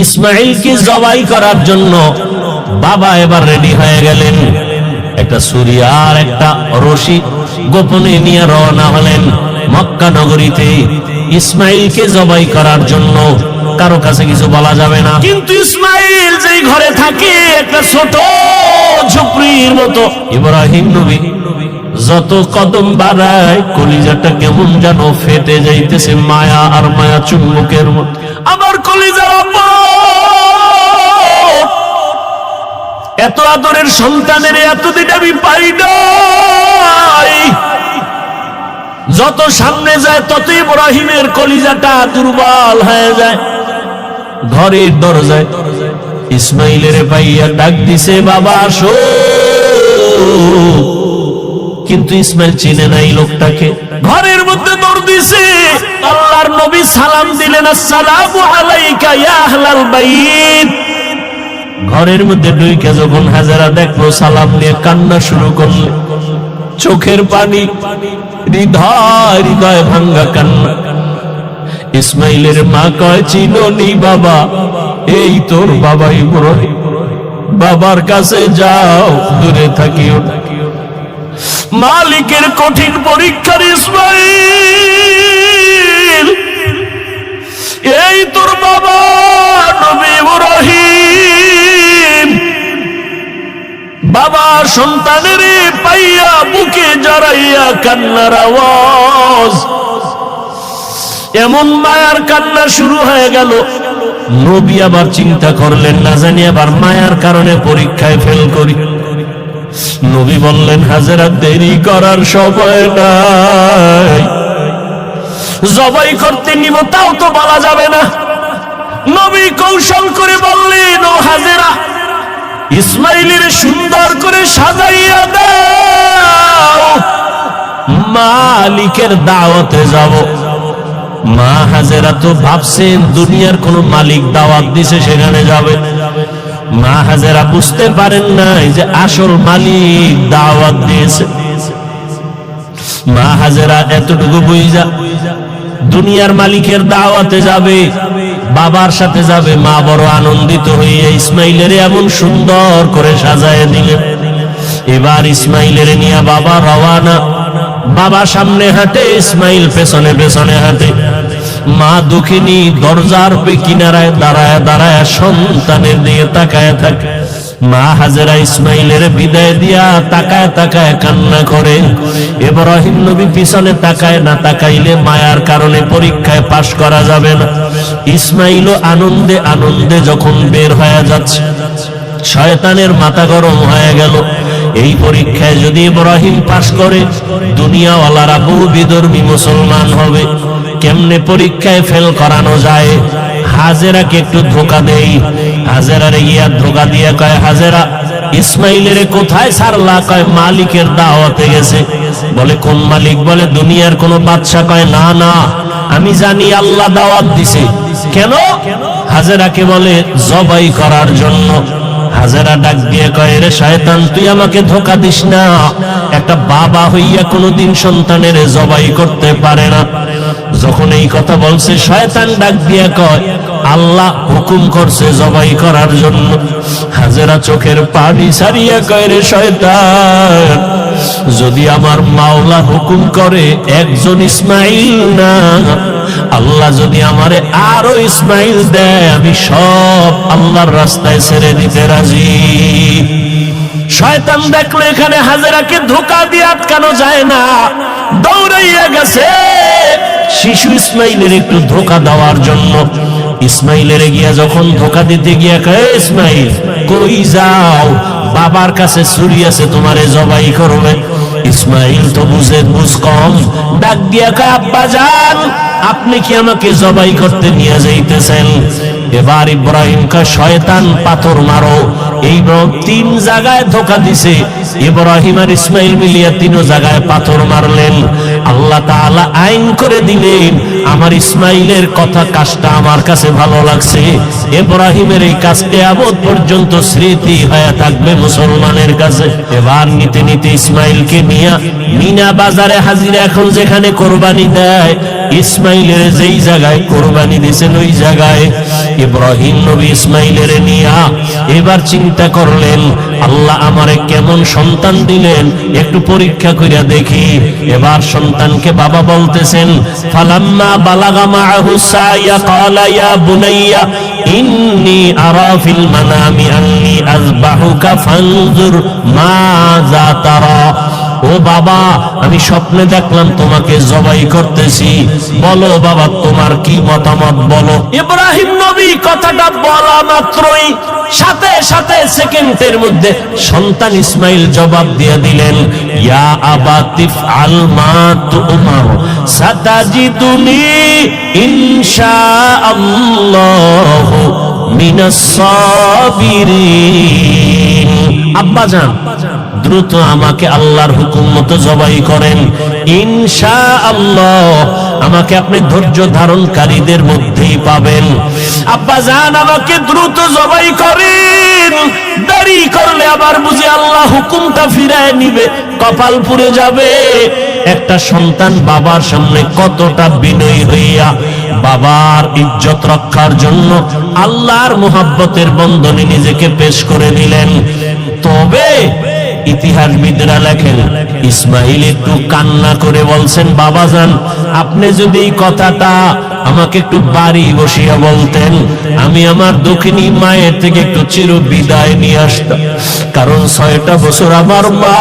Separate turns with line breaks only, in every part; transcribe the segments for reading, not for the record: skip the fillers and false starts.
ইসমাইলকে জবাই করার জন্য বাবা এবার রেডি হয়ে গেলেন। একটা ছুরি আর একটা রশি গোপনে নিয়ে রওনা হলেন মক্কা নগরীতে ইসমাইলকে জবাই করার জন্য। কারো কাছে কিছু বলা যাবে না, কিন্তু ইসমাইল যেই ঘরে থাকে একটা ছোট ঝুপড়ির মতো। ইব্রাহিম নবী যত কদম বাড়ায় কলিজাটা কেমন যেন ফেটে যাইতেছে, মায়া আর মায়া চুম্বকের মতো। আমার কলিজার এত আদরের সন্তানের এতদিন আমি পাই নাই। যত সামনে যায় তত ইব্রাহিমের কলিজাটা দুর্বল হয়ে যায়। ঘরের দরজায় ইসমাইলের পাইয়া ডাক দিছে, বাবা আসো। কিন্তু ইসমাইল চিনে নাই লোকটাকে। ঘরের মধ্যে দৌড় দিছে, আল্লাহর নবী সালাম দিলেন, আসসালামু আলাইকা ইয়া আহলাল বাইত। ঘরের মধ্যে ঢুকে যখন হাজেরা দেখলো, সালাম নিয়ে কান্না শুরু করলো, চোখের পানি, হৃদয় হৃদয় ভাঙ্গা কান্না। ইসমাইলের মা কয়, চিনোনি বাবা? এই তোর বাবা ইব্রাহিম। বাবার কাছে যাও, দূরে থাকিও। মালিকের কঠিন পরীক্ষার ইসমাইল, এই তোর বাবা নবী ইব্রাহিম। বাবা সন্তানের পাইয়া বুকে জড়াইয়া কান্নার আওয়াজ, এমন মায়ার কান্না শুরু হয়ে গেল। নবী আবার চিন্তা করলেন, না জানি আবার মায়ার কারণে পরীক্ষায় ফেল করি। নবী বললেন, হাজেরা দেরি করার সময় নাই, জবাই করতে নিব তাও তো বলা যাবে না। নবী কৌশল করে বললেন, ও হাজেরা, ইসমাইলের সুন্দর করে সাজাইয়া দাও, মালিকের দাওয়াতে যাব। মা হাজেরা তো ভাবছেন দুনিয়ার কোন মালিক দাওয়াত দিছে সেখানে যাবে। মা হাজেরা বুঝতে পারেন নাই যে আসল মালিক দাওয়াত দিয়েছে। মা হাজেরা এতটুকু বুঝা দুনিয়ার মালিকের দাওয়াতে যাবে, বাবার সাথে যাবে। মা বড় আনন্দিত হয়ে ইসমাইলের এমন সুন্দর করে সাজায় দিলেন। এবার ইসমাইলের নিয়ে বাবা রওয়ানা। বাবা সামনে হাঁটে, ইসমাইল পেছনে পেছনে হাঁটে। মা দুঃখিনী দরজার কিনারায় দাঁড়ায় দাঁড়ায় সন্তানের দিকে তাকায় থাকে। মা হাজেরা ইসমাইলের বিদায় দিয়া তাকায় তাকায় কান্না করে। ইব্রাহিম নবী পিছনে তাকায় না, তাকাইলে মায়ার কারণে পরীক্ষায় পাশ করা যাবে না। ইসমাইলও আনন্দে আনন্দে যখন বের হয়ে যাচ্ছে, শয়তানের মাথা গরম হয়ে গেল। এই পরীক্ষায় যদি ইব্রাহিম পাশ করে, দুনিয়াওয়ালারা বহু বিধর্মী মুসলমান হবে। কেমনে পরীক্ষায় ফেল করানো যায়? হাজেরাকে একটু ধোকা দেই। হাজেরারে গিয়া ধোকা দিয়ে কয়, হাজেরা, ইসমাইলের কোথায় ছাড়লা? কয়, মালিকের দাওয়াতে গেছে। বলে, কোন মালিক? বলে, দুনিয়ার কোন বাদশা। কয়, না না, আমি জানি আল্লাহ দাওয়াত দিছে। কেন? হাজেরাকে বলে জবাই করার জন্য। হাজেরা ডাক দিয়ে কয়, রে শয়তান, তুই আমাকে ধোকা দিস না। একটা বাবা হইয়া কোনদিন সন্তানের জবাই করতে পারে না। যখন এই কথা বলছে, শয়তান ডাক দিয়ে কয়, আল্লাহ হুকুম করছে জবাই করার জন্য। হাজেরা চোখের পানি ছাড়িয়া কয়, রে শয়তান, যদি আমার মাওলা হুকুম করে একজন ইসমাইল না, আল্লাহ যদি আমারে আরো ইসমাইল দেয়, আমি সব আল্লাহর রাস্তায় ছেড়ে দিতে রাজি। শয়তান দেখলো এখানে হাজেরাকে ধোকা দিয়ে আটকানো যায় না, দৌড়াইয়া গেছে শিশু ইসমাইলের একটু ধোকা দেওয়ার জন্য। ইসমাইলের গিয়া যখন ধোকা দিতে গিয়া কয়, ইসমাইল কই যাও? বাবার কাছে ছুরি আছে, তোমারে জবাই করবে। ইসমাইল তো বুঝ কম, ডাক দিয়া কয়, আব্বা জান, আপনি কি আমাকে জবাই করতে নিয়ে যাইতেছেন? এবার ইব্রাহিম কয়, শয়তান, পাথর মারো। এই তিন জায়গায় ধোকা দিছে, ইব্রাহিম আর ইসমাইল মিলিয়া তিনও জায়গায় পাথর মারলেন। আল্লাহ তাআলা আইন করে দিলেন, আমার ইসমাইলের কথা কাজটা আমার কাছে ভালো লাগছে, ইব্রাহিমের এই কাজ কিয়ামত পর্যন্ত স্মৃতি হয়ে থাকবে মুসলমানের কাছে। এবার নিতে নিতে ইসমাইলকে নিয়ে মিনা বাজারে হাজির। এখন যেখানে কোরবানি দেয়, ইসমাইলের যেই জায়গায় কোরবানি দিয়েছেন ওই জায়গায় ইব্রাহিম নবী ইসমাইলের নিয়া এবার চিন্তা করলেন, আল্লাহ আমারে কেমন সন্তান দিলেন, একটু পরীক্ষা কইরা দেখি। এবার সন্তানকে বাবা বলতেছেন, ফালাম্মা বালাগা মাআহু সায়া ক্বালা ইয়া বুনাইয়া ইন্নী আরা ফিল মানামি আন্নী আযবাহুকা ফানজুর মাযা তারা। ও বাবা, আমি স্বপ্নে দেখলাম তোমাকে জবাই করতেছি, বলো বাবা তোমার কি মতামত বলো। ইব্রাহিম নবী কথাটা বলা মাত্রই সাথে সাথে সেকেন্ডের মধ্যে সন্তান ইসমাইল জবাব দিয়ে দিলেন, ইয়া আবাতিফ আল মা তুমার সাতাজিদুনি ইনশাআল্লাহ মিনাস সাবিরিন। আব্বা জান, দ্রুত আমাকে আল্লাহর হুকুম মতো জবাই করেন, ইনশাআল্লাহ আমাকে আপনি ধৈর্য ধারণকারীদের মধ্যেই পাবেন। আব্বা জান, আমাকে দ্রুত জবাই করেন, দেরি করলে আবার বুঝি আল্লাহ হুকুমটা ফিরায় নিবে, কপাল পুড়ে যাবে। একটা সন্তান বাবার সামনে কতটা বিনয়ী হইয়া বাবার ইজ্জত রক্ষার জন্য আল্লাহর মুহাব্বতের বন্ধনে নিজেকে পেশ করে দিলেন। তবে ইতিহাসবিদরা লেখেন, ইসমাইল একটু কান্না করে বলছেন, বাবা জান আপনি যদি এই কথাটা আমাকে একটু বাড়ি বসিয়া বলতেন, আমি আমার দক্ষিণী মায়ের থেকে একটু চির বিদায় নিয়ে আসতাম। কারণ 6টা বছর আমার মা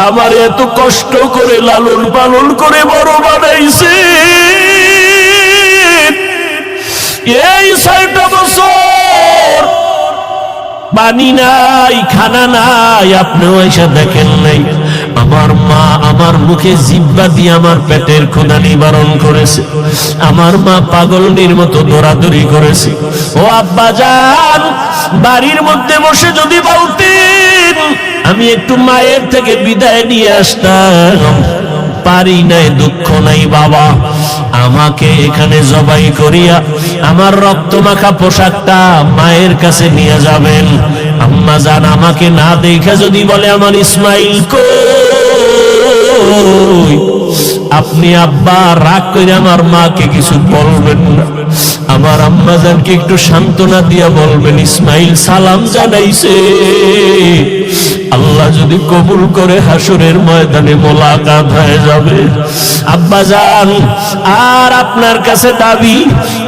আমার এত কষ্ট করে লালন পালন করে বড় বানাইছে। এই 6টা বছর পানি নাই, খানা নাই, আপনিও এসে দেখেন নাই। আমার মা আমার মুখে জিহ্বা দিয়ে আমার পেটের ক্ষুধা নিবারণ করেছে, আমার মা পাগলনির মতো দৌড়াদৌড়ি করেছে। ও আব্বা জান, বাড়ির মধ্যে বসে যদি বলতেন আমি একটু মায়ের থেকে বিদায় নিয়ে আসতাম, পারি নাই, দুঃখ নাই বাবা, আমাকে এখানে জবাই করিয়া আমার রক্ত মাখা পোশাকটা মায়ের কাছে নিয়ে যাবেন। আম্মা জান আমাকে না দেখে যদি বলে আমার ইসমাইল কই, আপনি আব্বা রাগ করে আমার মাকে কিছু বলবেন না, আমার আম্মা জানকে একটু সান্ত্বনা দিয়া বলবেন ইসমাইল সালাম জানাইছে, আল্লাহ যদি কবুল করে হাসরের ময়দানে মোলাকাত হয়ে যাবে। আব্বা জান, আর আপনার কাছে দাবি,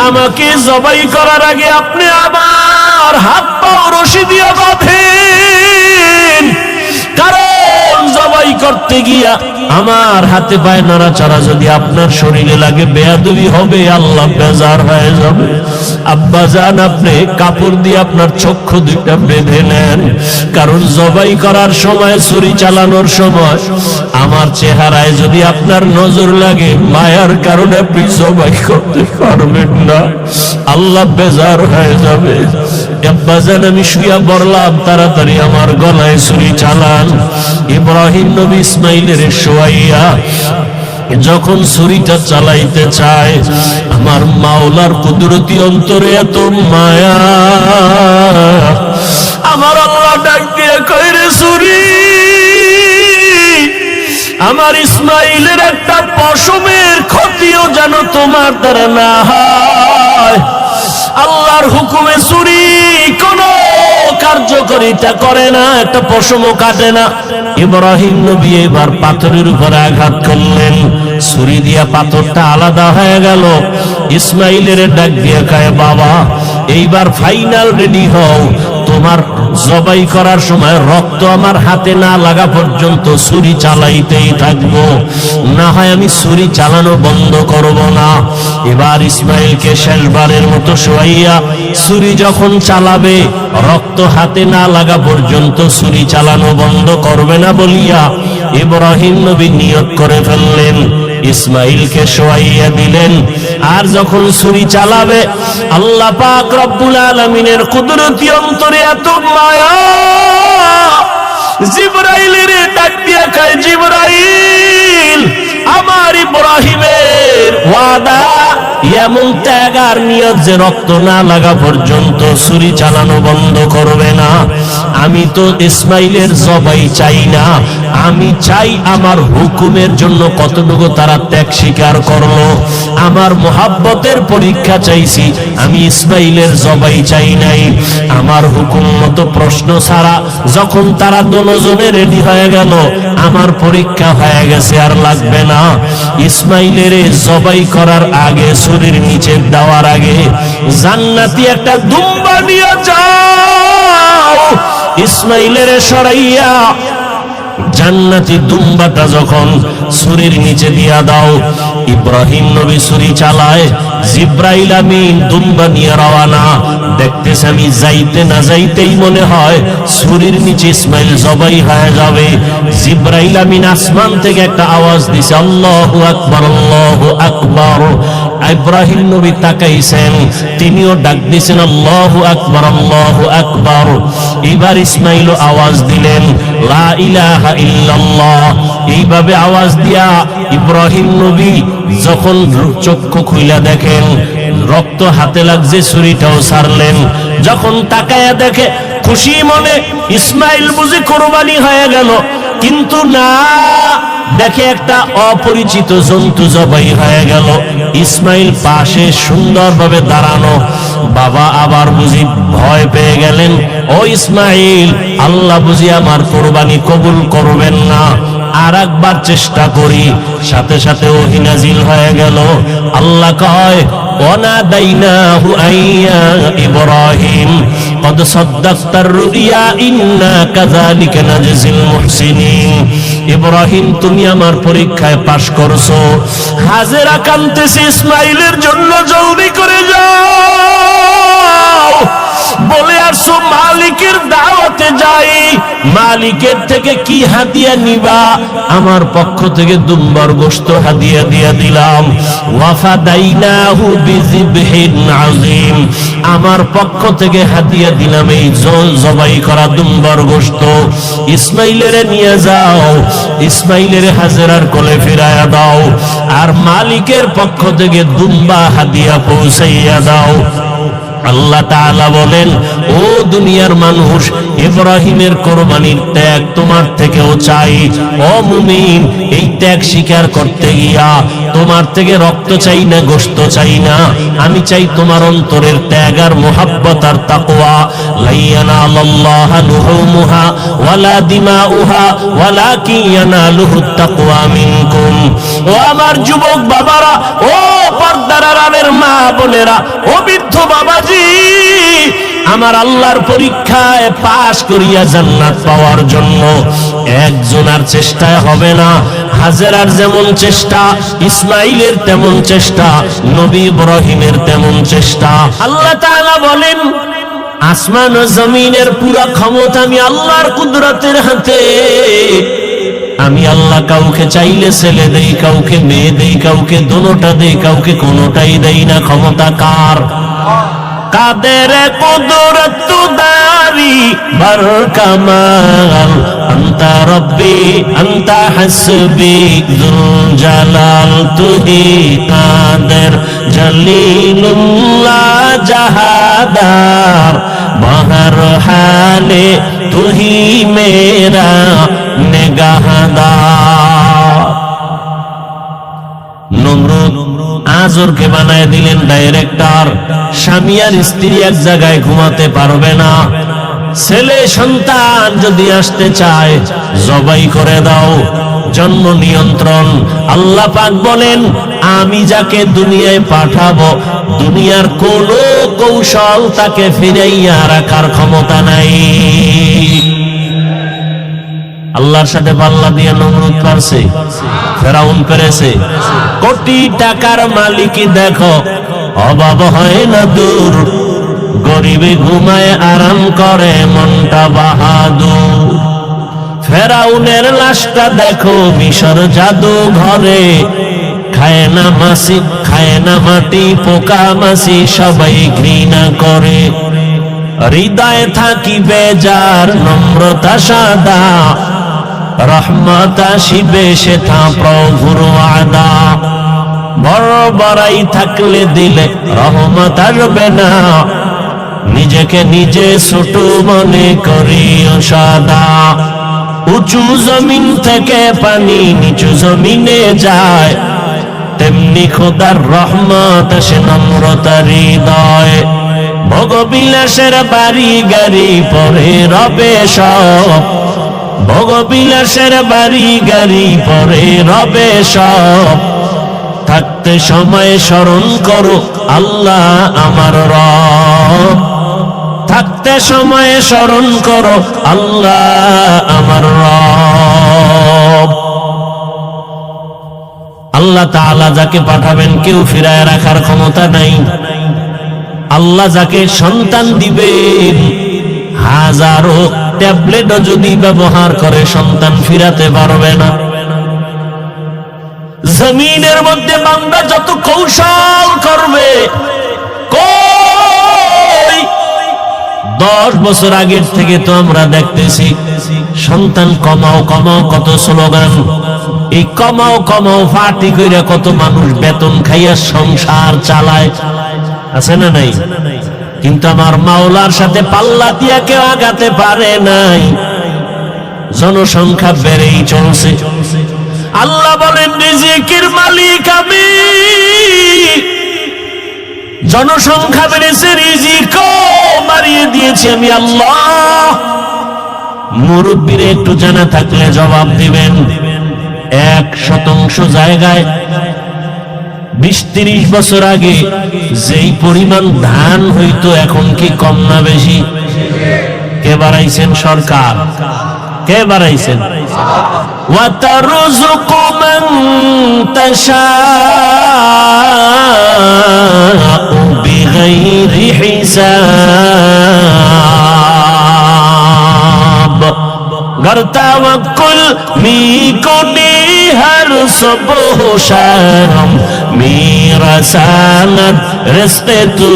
আমাকে জবাই করার আগে আপনি আমার হাত পা রশি দিয়ে বাঁধেন, কারণ জবাই করতে গিয়া আমার হাতে পায়ে নড়াচড়া যদি আপনার শরীরে লাগে বেয়াদবি হবে, আল্লাহ বেজার হয়ে যাবে। আব্বা জান, আপনি কাপড় দিয়ে আপনার চক্ষু দুইটা বেঁধে নেন, কারণ জবাই করার সময়, ছুরি চালানোর সময় আমার চেহারায় যদি আপনার নজর লাগে, মায়ার কারণে আপনি জবাই করতে পারবেন না, আল্লাহ বেজার হয়ে যাবে। আব্বা জান, আমি শুয়া বললাম, তাড়াতাড়ি আমার গলায় ছুরি চালান। ইব্রাহিম নবী ইসমাইলের শোয়াইয়া যখন ছুরিটা চালাইতে চায়, আমার মাওলার কুদরতি অন্তরে এত মায়া, আমার আল্লাহ ডাক দিয়ে কয়, রে ছুরি, আমার ইসমাইলের একটা পশমের ক্ষতিও যেন তোমার দ্বারা না হয়। আল্লাহর হুকুমে ছুরি কোন কার্যকারিতা করে না, একটা পশমও কাটে না। ইব্রাহিম নবী এবার পাথরের উপর আঘাত করলেন, ছুরি দিয়া পাথরটা আলাদা হয়ে গেল। ইসমাইলের ডাক দিয়ে কয়, বাবা এইবার ফাইনাল রেডি হও, তোমার জবাই করার সময় রক্ত আমার হাতে না লাগা পর্যন্ত ছুরি চালাইতেই থাকবো, না হয় আমি ছুরি চালানো বন্ধ করব না। এবার ইসমাইলকে শেষবারের মতো শোয়াইয়া ছুরি যখন চালাবে, রক্ত হাতে না লাগা পর্যন্ত ছুরি চালানো বন্ধ করবে না বলিয়া ইব্রাহিম নবী নিয়ত করে ফেললেন। ইসমাইলকে শোয়াইয়া দিলেন, আর যখন ছুরি চালাবে, আল্লাহ পাক রব্বুল আলামিনের কুদরতি অন্তরে এত মায়া, জিবরাইলের ডাক দিয়া কয়, জিবরাইল, আমার ইব্রাহিমের ওয়াদা, এমন ত্যাগ আর নিয়ত যে রক্ত না লাগা পর্যন্ত ছুরি চালানো বন্ধ করবে না। আমি তো ইসমাইলের জবাই চাই না, আমি চাই আমার হুকুমের জন্য কতটুকু তারা ত্যাগ স্বীকার করলো। আমার মোহাব্বতের পরীক্ষা চাইছি, আমি ইসমাইলের জবাই চাই নাই। আমার হুকুম মতো প্রশ্ন ছাড়া যখন তারা দুজনে রেডি হয়ে গেল, আমার পরীক্ষা হয়ে গেছে, আর লাগবে না। ইসমাইলের জবাই করার আগে, ছুরির নিচে দেওয়ার আগে, জান্নাতি একটা দুম্বা নিয়ে যাও, ইসমাইলের সরাইয়া জান্নাতি দুম্বাটা যখন ছুরির নিচে দিয়া দাও। ইব্রাহিম নবী ছুরি চালায়, জিব্রাইল আমিন দুম্বা নিয়ে রওয়ানা। দেখতেছে আমি যাইতে না যাইতেই মনে হয় ছুরির নিচে ইসমাইল জবাই হয়ে যাবে। জিব্রাইল আমিন আসমান থেকে একটা আওয়াজ দিছে, আল্লাহু আকবার, আল্লাহু আকবার। ইব্রাহিম নবী তাকাইছেন, তিনিও ডাক দিয়েছেন, আল্লাহু আকবার, আল্লাহু আকবার। এবার ইসমাইল আওয়াজ দিলেন, লা ইলাহা ইল্লাল্লাহ। এইভাবে আওয়াজ দিয়া ইব্রাহিম নবী যখন চক্ষু খুইলা দেখেন রক্ত হাতে লাগছে, ছুরিটাও ছাড়লেন। যখন তাকায়া দেখে খুশি মনে ইসমাইল বুঝি কোরবানি হয়ে গেল, কিন্তু না, দেখে একটা অপরিচিত জন্তু জবাই হয়ে গেল। ইসমাইল পাশে সুন্দরভাবে দাঁড়ানো। বাবা আবার বুঝি ভয় পেয়ে গেলেন, ও ইসমাইল, আল্লাহ বুঝি আমার কোরবানি কবুল করবেন না, আর একবার চেষ্টা করি। সাথে সাথে ওহী নাজিল হয়ে গেল। আল্লাহ কয়, ওয়ানাদাইনাহু আইয়া ইব্রাহিম কদ সাদ্দাকতার রুইয়া ইন্না কাযালিকা নাজজিল মুহসিনিন। ইব্রাহিম, তুমি আমার পরীক্ষায় পাশ করছো। হাজেরা কাঁদতেছে ইসমাইলের জন্য, জলদি করে যাও। বলে আসো মালিকের দাওয়াতে যাই। মালিকের থেকে কি হাদিয়া নিবা? আমার পক্ষ থেকে দুম্বার গোশত হাদিয়া দিয়া দিলাম। ওয়াফাদাইনাহু বিযিবহিন আযীম, আমার পক্ষ থেকে হাদিয়া দিলাম এই জবাই করা দুম্বার গোশত। ইসমাইলের নিয়ে যাও, ইসমাইলের হাজেরার কোলে ফিরায়া দাও, আর মালিকের পক্ষ থেকে দুম্বা হাদিয়া পৌঁছাইয়া দাও। আল্লাহ তাআলা বলেন, ও দুনিয়ার মানুষ, ইব্রাহিমের কোরবানির ত্যাগ তোমার থেকেও চাই। ও মুমিন, এই ত্যাগ স্বীকার করতে গিয়া তোমার থেকে রক্ত চাই না, গোশত চাই না, আমি চাই তোমার অন্তরের ত্যাগ আর মুহাব্বত আর তাকওয়া। লা ইয়ানালাল্লাহু লুহুমুহা ওয়ালা দিমাউহা ওয়ালাকিন ইয়ানালুহুত তাকওয়া মিনকুম। ও আমার যুবক বাবারা, ও পর্দার আড়ালের মা বোনেরা, ও বৃদ্ধ বাবাজি, আমার আল্লাহর পরীক্ষায় পাশ করিয়া জান্নাত পাওয়ার জন্য একজনের চেষ্টায় হবে না। হাজেরার যেমন চেষ্টা, ইসমাইলের তেমন চেষ্টা, নবী ইব্রাহিমের তেমন চেষ্টা। আল্লাহ তাআলা বলেন, আসমান ও জমিনের পুরো ক্ষমতা আমি আল্লাহর কুদরতের হাতে। আমি আল্লাহ কাউকে চাইলে ছেলে দেই, কাউকে মেয়ে দেই, কাউকে দোনোটা দেই, কাউকে কোনোটাই দেই না। ক্ষমতা কার? কাদের কুদরত দারি বার কামাল, আনতা রব্বি আনতা হাসবি যুল জালাল। তুহি কাদের জলিলুল্লাহ জাহাদার, বাহর হালে তুহি মেরা নেগাহদার। নমরুদ আজরকে বানায় দিলেন ডাইরেক্টর। স্বামী আর স্ত্রী এক জায়গায় ঘুমাতে পারবে না। ছেলে সন্তান যদি আসতে চায়, জবাই করে দাও। জন্ম নিয়ন্ত্রণ। আল্লাহ পাক বলেন, আমি যাকে দুনিয়ায় পাঠাবো, দুনিয়ার কোন কৌশল তাকে ফিরাইয়া রাখার ক্ষমতা নাই। আল্লাহর সাথে পাল্লা দিয়ে নমরুদ পারছে, ফেরাউন পেরেছে। কোটি টাকার মালিকই দেখো, অভাব হয় না দূর। গরিবে ঘুমায় আরাম করে মনটা বাহাদুর। ফেরাউনের লাশটা দেখো মিশর জাদু ঘরে, খায় না মাছি, খায় না মাটি, পোকা মাছি সবাই ঘৃণা করে। হৃদয়ে থাকিবে যার নম্রতা সাদা, রহমত আসিবে সেথা প্রভুর ওয়াদা। বড় বড়াই থাকলে দিলে রহমত আসবে না, নিজেকে নিজে ছোট মনে করিও সদা। উঁচু জমিন থেকে পানি নিচু জমিনে যায়, তেমনি খোদার রহমত আসে নম্রতার হৃদয়। ভোগবিলাসের বাড়ি গাড়ি পরে রবে সব, ভোগবিলাসের বাড়ি গাড়ি পরে রবে সব। থাকতে সময় স্মরণ করো আল্লাহ আমার রব, থাকতে সময় স্মরণ করো আল্লাহ আমার রব। আল্লাহ তাআলা যাকে পাঠাবেন কেউ ফিরায় রাখার ক্ষমতা নাই। আল্লাহ যাকে সন্তান দিবেন হাজারো ট্যাবলেটও যদি ব্যবহার করে সন্তান ফিরাতে পারবে না। জমিনের মধ্যে বান্দা যত কৌশল করবে, 10 বছর আগের থেকে তো আমরা দেখতেছি সন্তান কমাও কমাও কত স্লোগান, এই কমাও কমাও ফাটি কইরা কত মানুষ বেতন খাইয়া সংসার চালায়, আছে না নাই? কিন্তু আমার মাওলার সাথে পাল্লা দিয়া কেউ আগাতে পারে নাই, জনসংখ্যা বেড়েই চলছে। আল্লাহ বলেন রিজিকের মালিক আমি, জনসংখ্যা বেড়েছে রিজিকও বাড়িয়ে দিয়েছি আমি আল্লাহ। মুরব্বীরা একটু জানা থাকলে জবাব দিবেন, 1% জায়গায় 20-30 বছর আগে যেই পরিমাণ ধান হইতো এখন কি কম না বেশি? কে বাড়াইছেন? সরকার। কে বাড়াইছেন? ওয়াতারযুকু মান তাশাউ বিগাইরি হিসাব। गर तवक्कुल मी कोनी हर सुबह शाम, मेरा सानद रिश्ते तू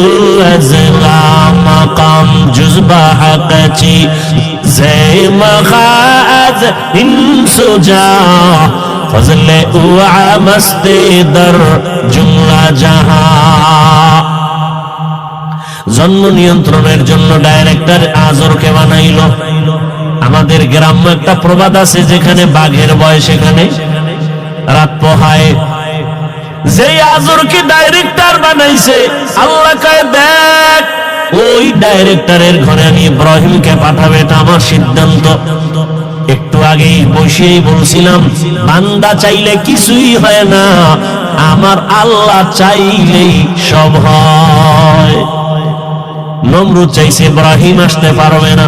अज़ला मकाम जुज़बा हक़ची ज़े मखाज़ इंसुजा फज़ले उआ मस्ते दर जुमला जहां। জন্ম নিয়ন্ত্রণের জন্য ডাইরেক্টর আজরকে বানাইলো। আমাদের গ্রাম্য একটা প্রবাদ আছে, যেখানে বাঘের ভয় সেখানে রাত পোহায়। যেই আজরকে ডাইরেক্টর বানাইছে আল্লাহ কয় দেখ ওই ডাইরেক্টরের ঘরে আমি ইব্রাহিমকে পাঠাবে, এটা আমার সিদ্ধান্ত। একটু আগেই বসেই বলছিলাম বান্দা চাইলে কিছুই হয় না, আমার আল্লাহ চাইলেই সব হয়। নমরুদ চাইছে ইব্রাহিম আসতে পারবে না,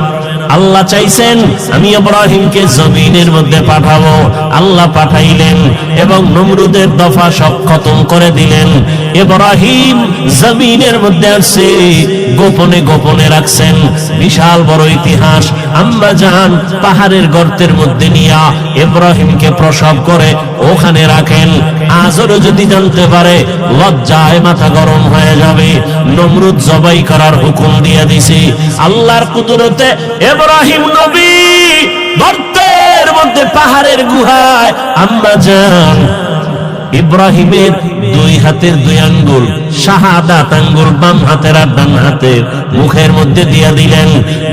আল্লাহ চাইছেন আমি ইব্রাহিমকে জমিনের মধ্যে পাঠাবো, আল্লাহ পাঠাইলেন এবং নমরুদের দফা সব খতম করে দিলেন। ইব্রাহিম জমিনের মধ্যে আসছে, গোপনে গোপনে রাখছেন। বিশাল বড় ইতিহাস। আম্মা জান পাহাড়ের গর্তের মধ্যে নিয়া ইব্রাহিমকে প্রসব করে ওখানে রাখেন। আজরও যদি জানতে পারে লজ্জায় মাথা গরম হয়ে যাবে। নমরুদ জবাই করার হুকুম দিয়ে দিছে। আল্লাহর কুদরতে ইব্রাহিম নবী গর্তের মধ্যে পাহাড়ের গুহায় আম্মা জান ইব্রাহিমের 2 হাতের 2 আঙ্গুল, শাহাদাত আঙ্গুল বাম হাতের আর ডান হাতের মুখের মধ্যে দিয়ে দিলেন।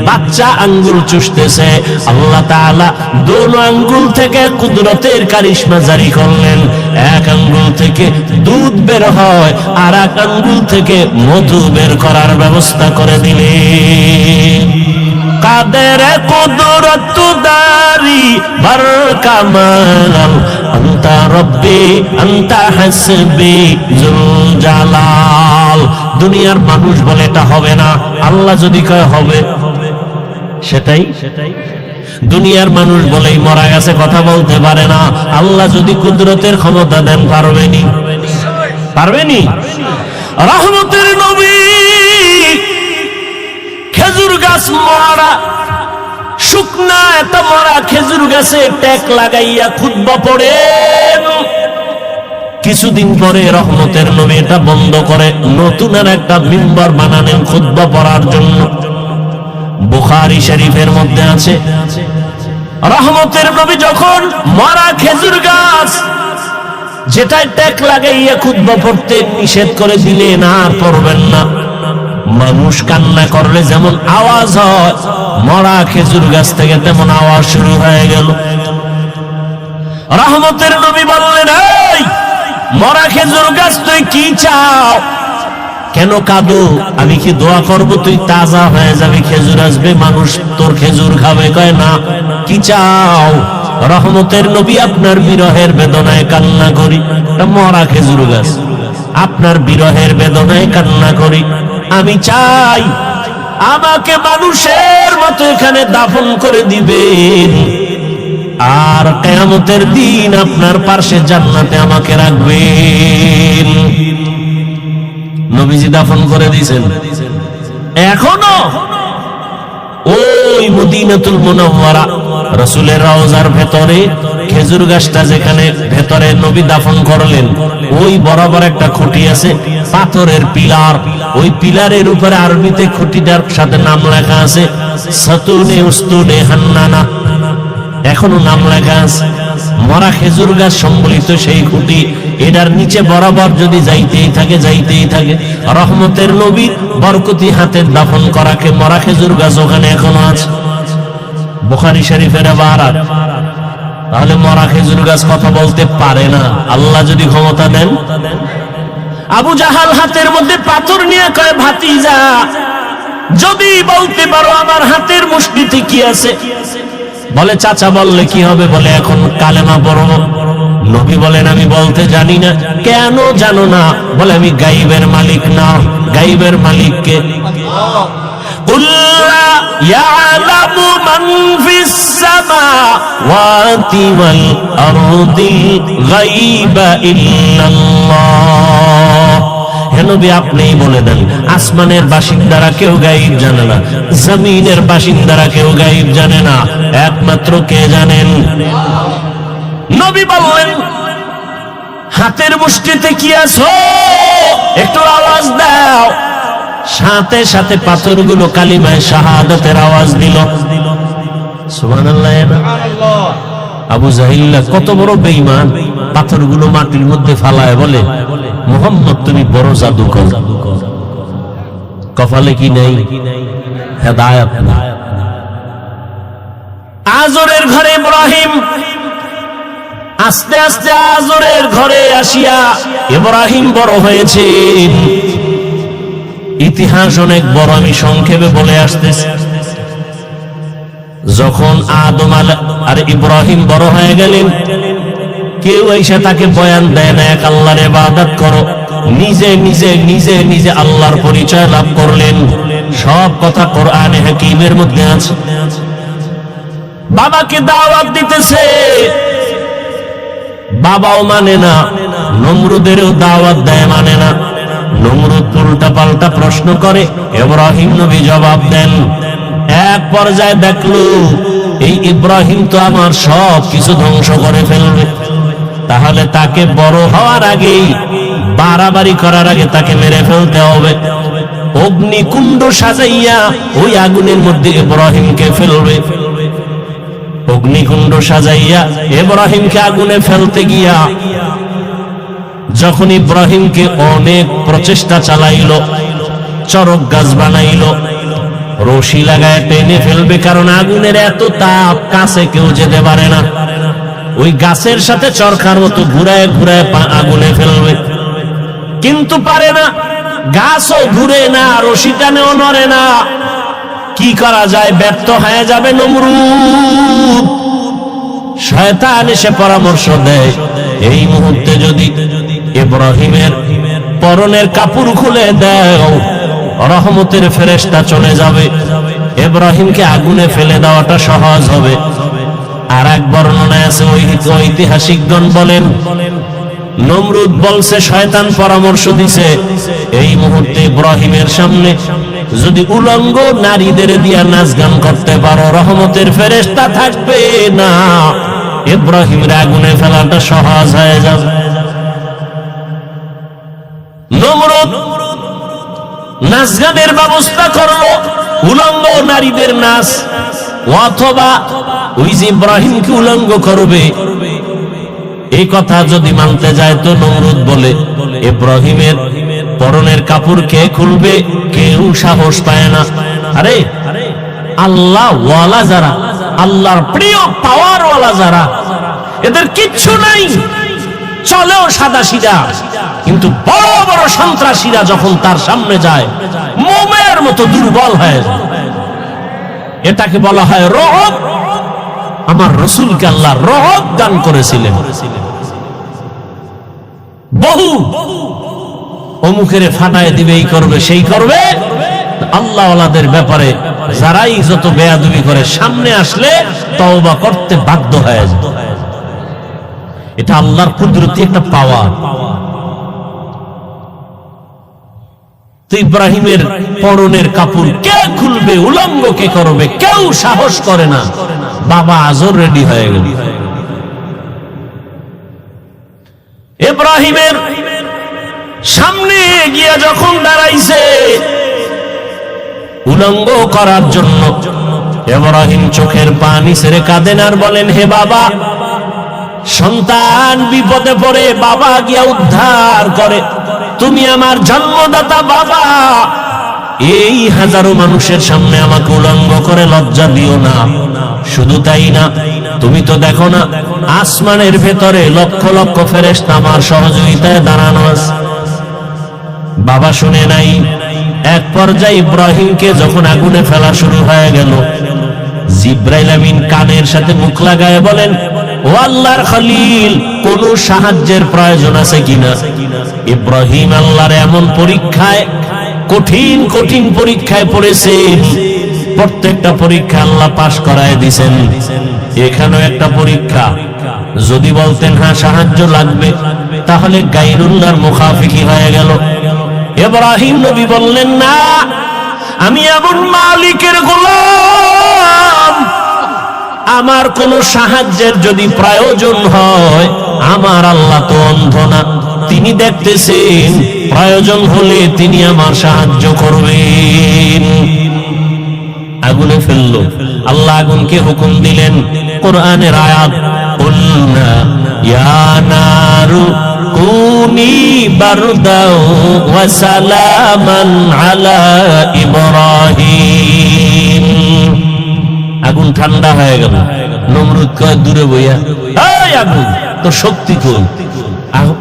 বাচ্চা আঙ্গুল চুষতেছে, আল্লাহ তাআলা 2 আঙ্গুল থেকে কুদরতের কারিশমা জারি করলেন। 1 আঙ্গুল থেকে দুধ বের হয়, আর 1 আঙ্গুল থেকে মধু বের করার ব্যবস্থা করে দিলেন। কাদের কুদরত দারি বার কামাল, আনতা রব্বি আনতা হাসবি জুল জালাল। দুনিয়ার মানুষ বলে এটা হবে না, আল্লাহ যদি কয় হবে সেটাই। দুনিয়ার মানুষ বলেই মরা গেছে কথা বলতে পারে না, আল্লাহ যদি কুদরতের ক্ষমতা দেন পারবেনি? পারবেনি? রহমতের নবী খেজুর গাছ মরা, শুকনা এত মরা খেজুর গাছে ট্যাক লাগাইয়া খুতবা পড়েন। কিছুদিন পরে রহমতের নবী এটা বন্ধ করে নতুন আর একটা মিম্বার বানালেন খুতবা পড়ার জন্য। বুখারী শরীফের মধ্যে আছে, রহমতের নবী যখন মরা খেজুর গাছ যেটাই ট্যাক লাগাইয়া খুতবা পড়তে নিষেধ করে দিলেন, আর পড়বেন না। মানুষ কান্না করলে যেমন আওয়াজ হয়, মরা খেজুর গাছ থেকে তেমন আওয়াজ শুরু হয়ে গেল। রহমতের নবী বললেন, এই মরা খেজুর গাছ, তুই কি চাও? কেন কাঁদো? আমি কি দোয়া করব তুই তাজা হয়ে যাবি, খেজুর আসবে, মানুষ তোর খেজুর খাবে? কয় না। কি চাও? রহমতের নবী, আপনার বিরহের বেদনায় কান্না করি। মরা খেজুর গাছ, আপনার বিরহের বেদনায় কান্না করি। আমি চাই আমাকে মানুষের মতো এখানে দাফন করে দিবেন, আর কিয়ামতের দিন আপনার পাশে জান্নাতে আমাকে রাখবেন। নবীজি দাফন করে দিয়েছেন। এখনো ওই মদিনাতুল মুনাওয়ারা রাসূলের রওজার ভেতরে খেজুর গাছটা যেখানে ভেতরে নবী দাফন করলেন, ওই বরাবর একটা খুঁটি আছে, পাথরের পিলার। ওই পিলারের উপরে আরবিতে খুঁটিটার সাথে নাম লেখা আছে সাতুনে উস্তুনে হান্নানা, এখনো নাম লেখা আছে। মরা খেজুর গাছ সম্বলিত সেই খুঁটি, এটার নিচে বরাবর যদি যাইতেই থাকে রহমতের নবী বরকতি হাতের দাফন করাকে মরা খেজুর গাছ ওখানে এখনো আছে। বুখারী শরীফের ইবারত। তাহলে মরা খেজুর গাছ কথা বলতে পারে না, আল্লাহ যদি ক্ষমতা দেন। আবু জাহাল হাতের মধ্যে পাথর নিয়ে কয়, ভাতিজা যদি বলতে পারো আমার হাতের মুষ্টিতে কি আছে? বলে, চাচা বললে কি হবে? বলে, এখন কালেমা পড়ব। নবী বলেন, আমি বলতে জানি না। কেন জানো না? বলে, আমি গায়বের মালিক না। গায়বের মালিক কে? কুল লা ইয়ালামু মান ফিস সামাওয়াতি ওয়াল আরদিল গায়বা ইল্লাল্লাহ। হে নবী, আপনিই বলে দেন, আসমানের বাসিন্দারা কেউ গায়ব জানে না, জমিনের বাসিন্দারা কেউ গায়ব জানে না, একমাত্র কে জানেন? নবী বললেন, হাতের মুষ্টিতে কি আছে? একটু আওয়াজ দাও। সাথে সাথে পাথরগুলো কালিমায়ে শাহাদাতের আওয়াজ দিল। সুবহানাল্লাহ। আবু জাহিল কত বড় বেঈমান, পাথরগুলো মাটির মধ্যে ফালায় বলে, মুহাম্মদ তুমি বড় জাদুকর, কপালে কি নেই? হেদায়েত নাই। আজরের ঘরে ইব্রাহিম, আস্তে আস্তে আজরের ঘরে আসিয়া ইব্রাহিম বড় হয়েছে। ইতিহাস অনেক বড়, আমি সংক্ষেপে বলে আসতেছি। যখন আদম আর ইব্রাহিম বড় হয়ে গেলেন, কেউ এসে তাকে বয়ান দেয় না এক আল্লাহর ইবাদত করো। নিজে নিজে নিজে নিজে আল্লাহর পরিচয় লাভ করলেন। সব কথা কোরআনে হাকিমের মধ্যে আছে। বাবাকে দাওয়াত দিতেছে, বাবাও মানে না, নমরুদেরও দাওয়াত দেয়, মানে না। নমরুদ উল্টা পাল্টা প্রশ্ন করে, ইব্রাহিম নবী জবাব দেন। এক পর্যায়ে দেখলো এই ইব্রাহিম তো আমার সব কিছু ধ্বংস করে ফেলবে, তাহলে তাকে বড় হওয়ার আগেই, বাড়াবাড়ি করার আগে তাকে মেরে ফেলতে হবে। অগ্নিকুণ্ড সাজাইয়া ওই আগুনের মধ্যে ইব্রাহিমকে ফেলবে। অগ্নিকুণ্ড সাজাইয়া ইব্রাহিমকে আগুনে ফেলতে গিয়া যখন ইব্রাহিমকে অনেক প্রচেষ্টা চালাইল, চরক গাছ বানাইল, রশি লাগায় টেনে ফেলবে, কারণ আগুনের এত তাপ, কাছে কেউ যেতে পারে না। ওই গাছের সাথে চরকার মতো ঘুরায় ঘুরায় আগুনে ফেলবে, কিন্তু পারে না। গাছও ঘুরে না, রশি টানেও নড়ে না। কি করা যায়? ব্যর্থ হয়ে যাবে নমরুদ। শয়তান এসে পরামর্শ দেয়, এই মুহূর্তে যদি ইব্রাহিমের পরনের কাপড় খুলে দাও, রহমতের ফেরেশতা চলে যাবে, ইব্রাহিমকে আগুনে ফেলে দেওয়াটা সহজ হবে। আর এক বর্ণনায় আছে, ঐতিহাসিকগণ বলেন, নমরুদ বলছে, শয়তান পরামর্শ দিছে, এই মুহূর্তে ইব্রাহিমের সামনে যদি উলঙ্গ নারীদের দিয়া নাচ গান করতে পারো, রহমতের ফেরেশতা থাকবে না, ইব্রাহিমের আগুনে ফেলাটা সহজ হয়ে যাবে। নমরুদ নাচ গানের ব্যবস্থা করলো, উলঙ্গ নারীদের নাচ, অথবা ওই যে ইব্রাহিমকে উলঙ্গ করবে, এই কথা যদি মানতে যায় তো নমরুদ বলে ইব্রাহিমের পরনের কাপড় কে খুলবে? কেউ সাহস পায় না। আরে আল্লাহ ওয়ালা যারা, আল্লাহর প্রিয় পাওয়ার ওয়ালা যারা, এদের কিচ্ছু নাই, চলেও সাদা সিধা, কিন্তু বড় বড় সন্ত্রাসীরা যখন তার সামনে যায় মোমের মতো দুর্বল হয়ে যায়। এটাকে বলা হয় রহব। আমার রাসূলকে আল্লাহ রহব দান করেছিলেন। বহু অমুকের ফাটায় দিবে, এই করবে সেই করবে, আল্লাহ ওয়ালাদের ব্যাপারে যারাই যত বেয়াদবি করে সামনে আসলে তওবা করতে বাধ্য হয়ে যায়। এটা আল্লাহর কুদরতি একটা পাওয়ার। তো ইব্রাহিমের পরনের কাপড় কে খুলবে, উলঙ্গ কে করবে? কেউ সাহস করে না। বাবা আজর রেডি হয়ে গেল। ইব্রাহিমের সামনে গিয়ে যখন দাঁড়াইছে উলঙ্গ করার জন্য, ইব্রাহিম চোখের পানি ছেড়ে কাঁদেন আর বলেন, হে বাবা, সন্তান বিপদে পড়ে বাবা গিয়া উদ্ধার করে, তুমি আমার জন্মদাতা বাবা, এই হাজারো মানুষের সামনে আমাকে উলঙ্গ করে লজ্জা দিও না। শুধু তাই না, তুমি তো দেখো না আসমানের ভেতরে লক্ষ লক্ষ ফেরেশতা আমার সহযোগিতায় দাঁড়ানো আছে। বাবা শুনে নাই। এক পর্যায়ে ইব্রাহিমকে যখন আগুনে ফেলা শুরু হয়ে গেল, জিবরাইল আমিন কানের সাথে মুখ লাগায় বলেন, ও আল্লাহর খলিল, কোন সাহায্যের প্রয়োজন আছে কিনা? ইব্রাহিম আল্লাহর এমন পরীক্ষায়, কঠিন কঠিন পরীক্ষায় পড়েছেন, প্রত্যেকটা পরীক্ষা আল্লাহ পাশ করায় দিয়েছেন। এখানেও একটা পরীক্ষা। যদি বলতেন হ্যাঁ সাহায্য লাগবে, তাহলে গায়রুল্লাহর মুখাফিকি হয়ে গেল। ইব্রাহিম নবী বললেন, না, আমি এমন মালিকের গোলাম, আমার কোন সাহায্যের যদি প্রয়োজন হয়, আমার আল্লাহ তো অন্ধ না, তিনি দেখতেছেন, প্রয়োজন হলে তিনি আমার সাহায্য করবেন। আগুনে ফেললো। আল্লাহ আগুনকে হুকুম দিলেন, কোরআনের আয়াত, কুলনা ইয়া নারু কুনি বারদাও ওয়া সালামান আলা ইব্রাহিম। আগুন ঠান্ডা হয়ে গেল। নমরুদ কয় দূরে বইয়া, এই আগুন, তোর শক্তি কই?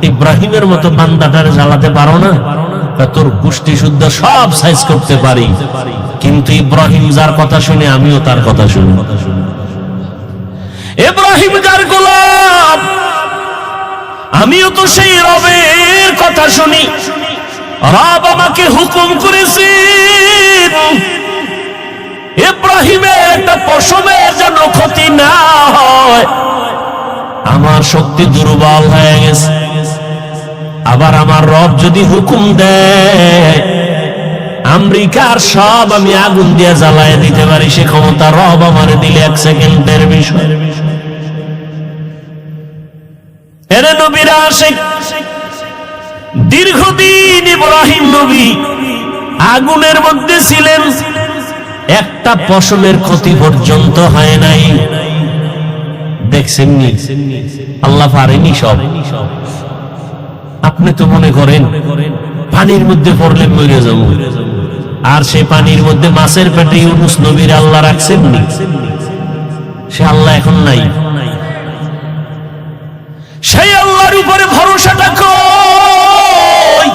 ইব্রাহিমের মতো বান্দাটারে জ্বালাতে পারো না? তোর গোষ্ঠী শুদ্ধ সব সাইজ করতে পারি, কিন্তু ইব্রাহিম যার কথা শুনে আমিও তার কথা শুনি। ইব্রাহিম যার গোলাম, আমিও তো সেই রবের কথা শুনি। রব আমাকে হুকুম করেছেন ইব্রাহিমের একটা পশমের যেন ক্ষতি না হয়। আমার শক্তি দুর্বল হয়ে গেছে। আবার আমার রব যদি হুকুম দেয় আমেরিকার সব আমি আগুন দিয়ে জ্বালায় দিতে পারি, সে ক্ষমতা রব আমারে দিলে 1 সেকেন্ডের বিষয়। এরে নবীরা আশিক, দীর্ঘদিন ইব্রাহিম নবী আগুনের মধ্যে ছিলেন, একটা পশমের ক্ষতি পর্যন্ত হয় নাই। দেখছেননি আল্লাহ পারেনি সব। আপনি তো মনে করেন পানির মধ্যে পড়লে মরে যাব, আর সেই পানির মধ্যে মাছের পেটে ইউনুস নবীর আল্লাহ রাখছেননি? সে আল্লাহ এখন নাই। সেই আল্লাহর উপরে ভরসাটা কই?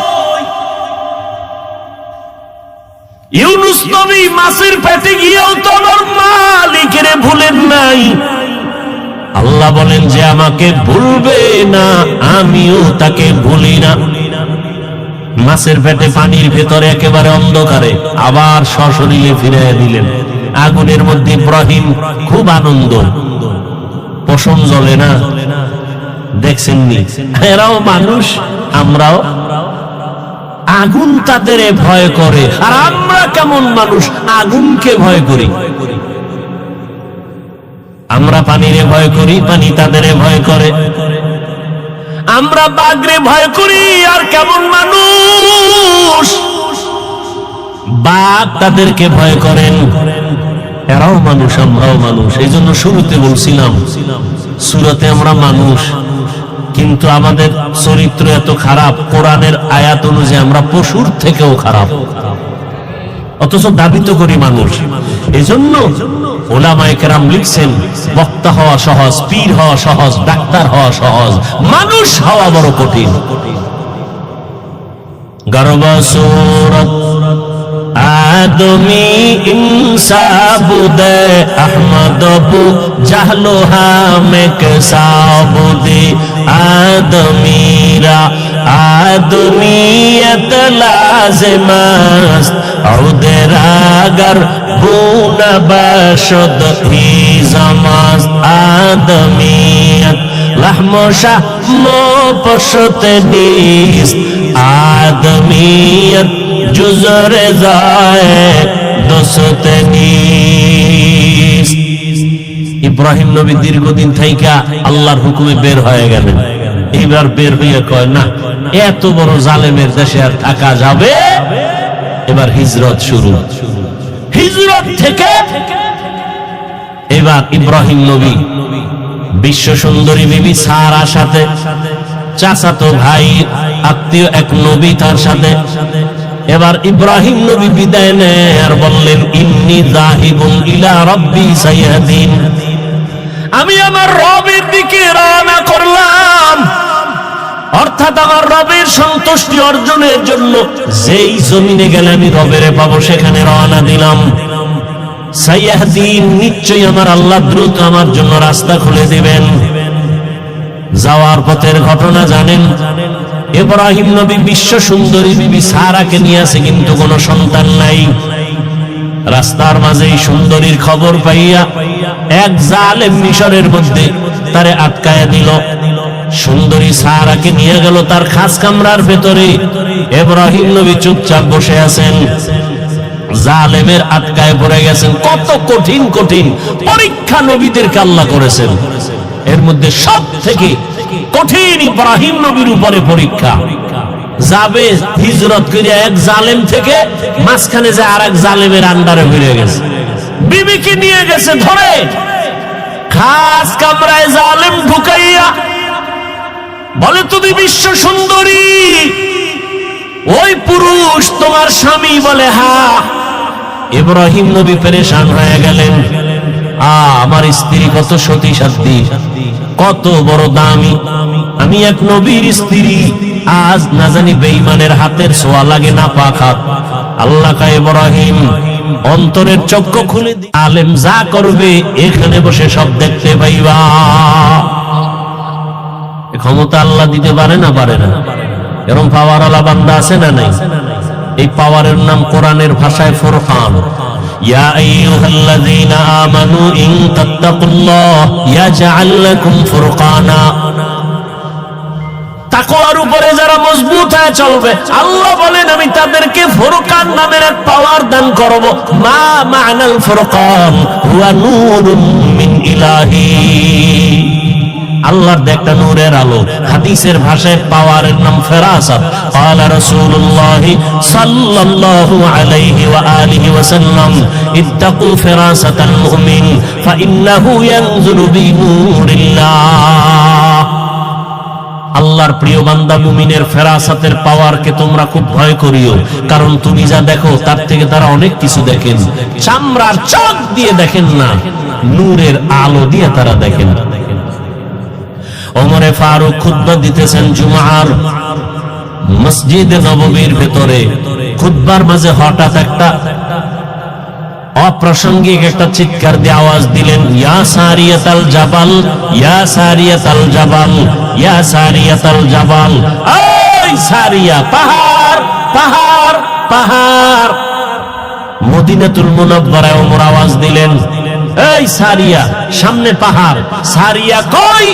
ইউনুস নবী মাছের পেটে গিয়েও তো আমার মালিকের ভুলেন নাই। আল্লাহ বলেন যে আমাকে ভুলবে না, আমিও তাকে ভুলি না। মাছের পেটে পানির ভেতরে একেবারে অন্ধকারে আবার সশরীরে ফিরিয়ে দিলেন। আগুনের মধ্যে ইব্রাহিম খুব আনন্দ, পশম জ্বলে না। দেখছেননি? এরাও মানুষ, আমরাও। আগুন তাদের ভয় করে, আর আমরা কেমন মানুষ আগুনকে ভয় করি। আমরা পানিরে ভয় করি, পানি তাদের ভয় করে। আমরা বাঘরে ভয় করি, আর কেমন মানুষ বাঘ তাদেরকে ভয় করেন। এরাও মানুষ, আমরাও মানুষ। এই জন্য শুরুতে বলছিলাম সূরাতে আমরা মানুষ, কিন্তু আমাদের চরিত্র এত খারাপ, কোরআনের আয়াত অনুযায়ী আমরা পশুর থেকেও খারাপ, অথচ দাবি তো করি মানুষ। এজন্য ওলামায়ে কেরাম লিখছেন, বক্তা হওয়া সহজ, পীর হওয়া সহজ, ডাক্তার হওয়া সহজ, মানুষ হওয়া বড় কঠিন। গর্ব সূরত আদমি ইনসাবুদে আহমদ বু জাহলো হামেক সাবুদে আদমিরা আদমিয়ত লাজমাস আউদের আগার বুনা বাশদ হি জামাস আদমিয়ত লাহমশা মো পশতে দিস আদমিয়ত জুজরে যায় দোসতে নিস। ইব্রাহিম নবী দীর্ঘদিন থাইকা আল্লাহর হুকুমে বের হয়ে গেলেন। এইবার বের হইয়া কয়, না, এত বড় জালেমের দেশে আর থাকা যাবে, এবার হিজরত শুরু। হিজরত থেকে এবার ইব্রাহিম নবী বিশ্ব সুন্দরী বিবি সারার সাথে, চাচাতো ভাই আত্মীয় এক নবী তার সাথে, এবার ইব্রাহিম নবী বিদায় নেয় আর বললেন, ইন্নী যাহিবুন ইলা রাব্বি সাইয়াহদিন, আমি আমার রবের দিকে রওনা করলাম। অর্থাৎ আমার রবের সন্তুষ্টি অর্জনের জন্য যেই জমিনে গেলে আমি রবেরে পাবো সেখানে রওনা দিলাম। সাইয়াহদিন, নিশ্চয়ই আমার আল্লাহ দ্রুত আমার জন্য রাস্তা খুলে দিবেন। যাওয়ার পথের ঘটনা জানেন, ইব্রাহিম নবী বিশ্ব সুন্দরী বিবি সারাকে নিয়ে আসে, কিন্তু কোনো সন্তান নাই। রাস্তার মাঝে সুন্দরীর খবর পাইয়া এক জালেম মিশরের মধ্যে তারে আটকায়া দিল। সুন্দরী সারাকে নিয়ে গেল তার খাস কামরার ভেতরে। ইব্রাহিম নবী চুপচাপ বসে আছেন, জালেমের আটকায় পড়ে গেছেন। কত কঠিন কঠিন পরীক্ষা নবীদেরকে আল্লাহ করেছেন, এর মধ্যে সব থেকে কঠিন ইব্রাহিম নবীর উপরে পরীক্ষা। যাবে হিজরত করে এক জালেম থেকে, মাঝখানে যে আর এক জালেমের আন্ডারে ভিড়ে গেছে, বিবিকে নিয়ে গেছে ধরে খাস কামরায় জালেম ঢুকাইয়া বলে, তুমি বিশ্ব সুন্দরী, ওই পুরুষ তোমার স্বামী? বলে হ্যাঁ। ইব্রাহিম নবী পেরেশান হয়ে গেলেন, আমার স্ত্রী কত সতী সাধ্বী, কত বড় দামি, আমি এক নবীর স্ত্রী, আজ না জানি বেঈমানের হাতের ছোঁয়া লাগে না পাখাত। আল্লাহ কা ইব্রাহিম অন্তরের চক্ষু খুলে দি, আলেম যা করবে এখানে বসে সব দেখতে পাইবা। ক্ষমতা আল্লাহ দিতে পারে না? পারে না। এরকম পাওয়ারওয়ালা বান্দা আছে না নাই? এই পাওয়ারের নাম কোরআনের ভাষায় ফুরকান। ইয়া আইয়ুহাল্লাযীনা আমানু ইন তাত্তাকুল্লাহ ইয়াজআল লাকুম ফুরকানা। তাকওয়ার উপরে যারা মজবুত হয়ে চলবে, আল্লাহ বলেন আমি তাদেরকে ফুরকান নামের এক পাওয়ার দান করব। মা মা'নাল ফুরকান হুয়া নূরুম মিন ইলাহি, আল্লাহর একটা নূরের আলো। হাদিসের ভাষায় পাওয়ারের নাম ফেরাসাত। ক্বালা রাসূলুল্লাহ সাল্লাল্লাহু আলাইহি ওয়া আলিহি ওয়াসাল্লাম, ইত্তাকু ফিরাসাতাল মুমিন ফাইন্নাহু ইয়ানজুরু বিনূরিল্লাহ। আল্লাহর প্রিয় বান্দা মুমিনের ফেরাসাতের পাওয়ারকে তোমরা খুব ভয় করিও, কারণ তুমি যা দেখো তার থেকে তারা অনেক কিছু দেখেন। চামড়ার চোখ দিয়ে দেখেন না, নূরের আলো দিয়ে তারা দেখেন। ওমরে ফারুক খুতবা দিতেছেন জুমার মসজিদে নববীর ভেতরে। খুতবার মাঝে হঠাৎ একটা অপ্রাসঙ্গিক একটা চিৎকার দিয়ে আওয়াজ দিলেন, ইয়া সারিয়াতাল জাবাল, ইয়া সারিয়াতাল জাবাল, ইয়া সারিয়াতাল জাবাল। এই সারিয়া, পাহাড় পাহাড় পাহাড়। মদিনাতুল মুনাওয়ারায় ওমর আওয়াজ দিলেন, এই সারিয়া, সামনে পাহাড়। সারিয়া কই?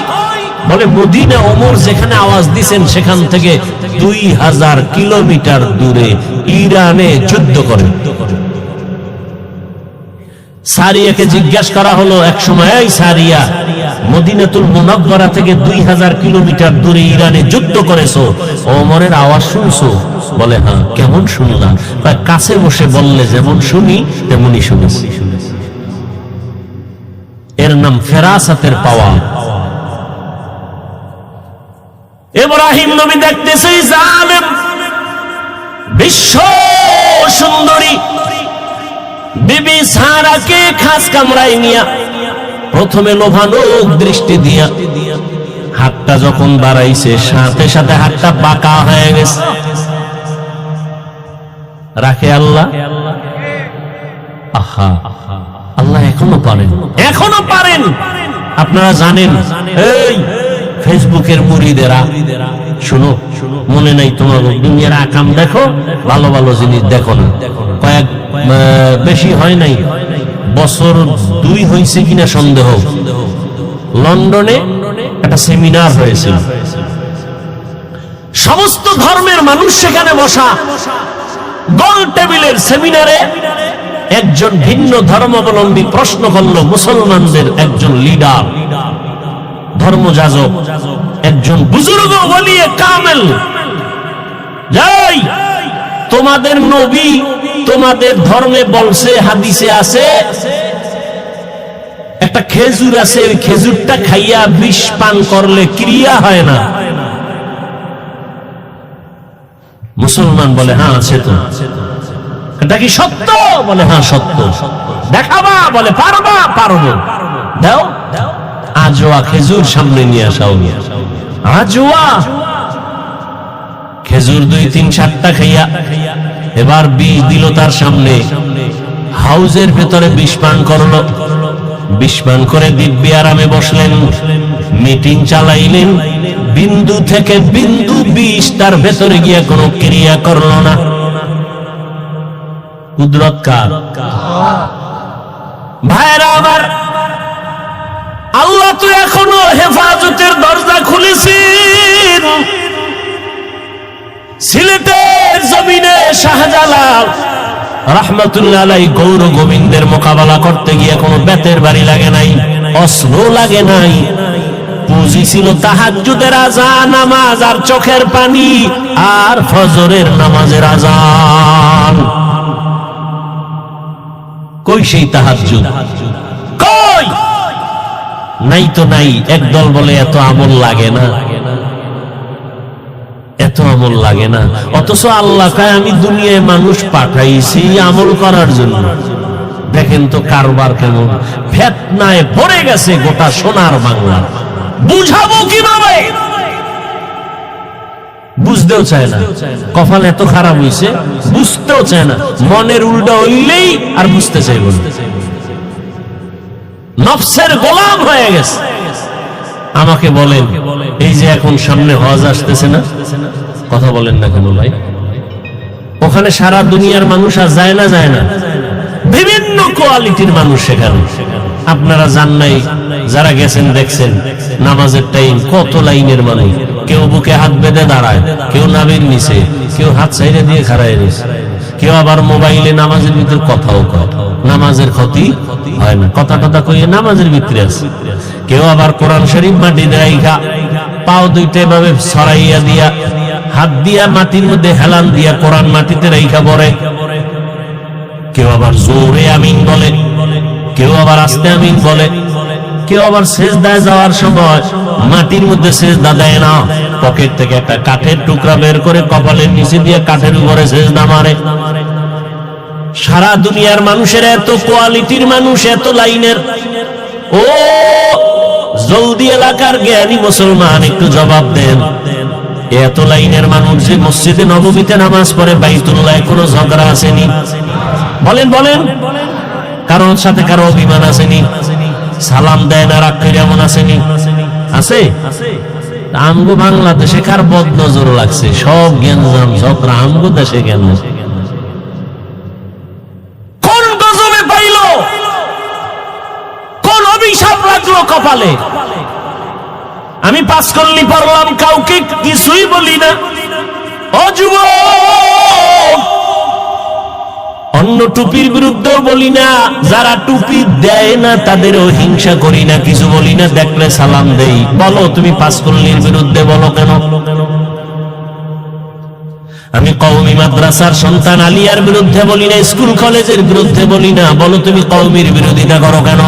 বলে মদিনা। ওমর যেখানে আওয়াজ দিছেন সেখান থেকে 2000 কিলোমিটার দূরে ইরানে যুদ্ধ করে। সারিয়াকে জিজ্ঞাসা করা হলো এক সময়, এই সারিয়া, মদিনাতুল মুনাওয়ারা থেকে 2000 কিলোমিটার দূরে ইরানে যুদ্ধ করেছো, ওমরের আওয়াজ শুনছো? বলে হ্যাঁ। কেমন শুনলাম? কাছে বসে বললে যেমন শুনি তেমনি শুনেছি। নাম ফেরাসাতের পাওয়া। ইব্রাহিম নবী দেখতেছে জালেম বিশ্ব সুন্দরী বিবি সারাকে খাস কামরায় নিয়া প্রথমে লোভালোক দৃষ্টি দিয়া হাতটা যখন বাড়াইছে সাথে সাথে হাতটা বাঁকা হয়ে গেছে। রাখে আল্লাহ? আহা, আল্লাহ এখনো পারেন, এখনো পারেন। আপনারা জানেন, এই ফেসবুকের মুরিদেরা শুনো, মনে নাই তোমার দুনিয়ার আকাম দেখো, ভালো ভালো জিনিস দেখো না। কয়েক বেশি হয় নাই, বছর 2 হয়েছে কিনা সন্দেহ, লন্ডনে একটা সেমিনার হয়েছিল, সমস্ত ধর্মের মানুষ সেখানে বসা। গোল টেবিলের সেমিনারে একজন ভিন্ন ধর্মাবলম্বী প্রশ্ন করল মুসলমানদের একজন লিডার, ধর্মযাজক, একজন বুজুর্গ ওলিয়ে কামেল, যাই তোমাদের নবী তোমাদের ধর্মে বলছে, হাদিসে আছে একটা খেজুর আছে, ওই খেজুরটা খাইয়া বিষ পান করলে ক্রিয়া হয় না। মুসলমান বলে হ্যাঁ আছে তো। এটা কি সত্য? বলে হ্যাঁ সত্য। দেখাবা? বলে পারবা? পারবো। দাও। আজোয়া খেজুর সামনে নিয়ে আসাও। আজোয়া খেজুর 2-3-7টা খাইয়া এবার বিষ দিল তার সামনে, হাউজের ভেতরে বিষ পান করলো। বিষ পান করে দিব্যি আরামে বসলেন, মিটিং চালাইলেন। বিন্দু থেকে বিন্দু বিষ তার ভেতরে গিয়া কোনো ক্রিয়া করলো না। কুদরত কার? ভাইরা আমার, আল্লাহ তো এখনো হেফাজতের দরজা খুলেছেন। সিলেটের জমিনে শাহজালাল রাহমাতুল্লাহ আলাইহি গৌর গোবিন্দের মোকাবেলা করতে গিয়ে কোনো বেতের বাড়ি লাগে নাই, অস্ত্র লাগে নাই। পুঁজি ছিল তাহাজ্জুদের আযান, নামাজ আর চোখের পানি, আর ফজরের নামাজের আযান। কই সেই তাহাজ্জুদ? কই? নাই তো নাই। একদল বলে এত আমল লাগে না, এত আমল লাগে না, অথচ আল্লাহ কয় আমি দুনিয়ায় মানুষ পাঠাইছি আমল করার জন্য। দেখেন তো কারবার কেমন, ফিতনায় পড়ে গেছে গোটা সোনার বাংলা। বুঝাবো কিভাবে? বুঝতেও চায় না, কপাল এত খারাপ হইছে, বুঝতেও চায় না। মনের উল্টা হইলেই আর বুঝতে চাইব না, নফসের গোলাম হয়ে গেছে। আমাকে বলেন, এই যে এখন সামনে হজ আসতেছে না, কথা বলেন না কেন ভাই? ওখানে সারা দুনিয়ার মানুষ আর যায় না? যায় না। বিভিন্ন কোয়ালিটির মানুষ সেখানে। আপনারা জান নাই, যারা গেছেন দেখছেন, নামাজের টাইম কত লাইনের মানুষ। কেউ বুকে হাত বেঁধে দাঁড়ায়, কেউ নাভির নিচে, কেউ হাত সাইডে দিয়ে খাড়ায় রয়েছে, কেউ আবার মোবাইলে নামাজের ভিতর কথাও কয়, নামাজের ক্ষতি হয় না, কথা টথা কইয়ে নামাজের ভিতরে আছে। কেউ আবার কোরআন শরীফ মাটি রাইখা পাও দুইটা এভাবে ছড়াইয়া দিয়া, হাত দিয়া মাটির মধ্যে হেলান দিয়া কোরআন মাটিতে রাইখা পড়ে। কেউ আবার জোরে আমিন বলে, কেউ আবার আস্তে আমিন বলে, কেউ আবার সেজদায় যাওয়ার সময় মাটির মধ্যে সেজদা দেয় না, পকেট থেকে একটা কাঠের টুকরা বের করে কপালের নিচে দিয়ে কাঠের উপরে সেজদা মারে। সারা দুনিয়ার মানুষের এত কোয়ালিটির মানুষ, এত লাইনের। ও জলদি এলাকার জ্ঞানী মুসলমান, একটু জবাব দেন, এত লাইনের মানুষ যে মসজিদে নববীতে নামাজ পড়ে, বাইতুল্লাহ কোনো ঝগড়া আসেনি? বলেন বলেন, কারোর সাথে কারো অভিমান আসেনি? সালাম দেয় না, রাগ করে এমন আসেনি? আছে? আমগো বাংলাদেশে কার বদনজর লাগছে? সব জ্ঞানজাম ঝগড়া আমগো দেশে কেন? কোন গজবে পাইলো? কোন অভিশাপ লাগলো কপালে? আমি পাস করলি পড়লাম, কাউকে কিছুই বলি না। ও যুবক, অন্য টুপির বিরুদ্ধেও বলি না, যারা টুপি দেয় না তাদেরও হিংসা করি না, কিছু বলি না, দেখলে সালাম দেই। বলো তুমি পাস করলির বিরুদ্ধে বলো কেন? আমি কওমি মাদ্রাসার সন্তান আলিয়ার বিরুদ্ধে বলি না, স্কুল কলেজের বিরুদ্ধে বলি না, বলো তুমি কওমির বিরোধিতা করো কেন?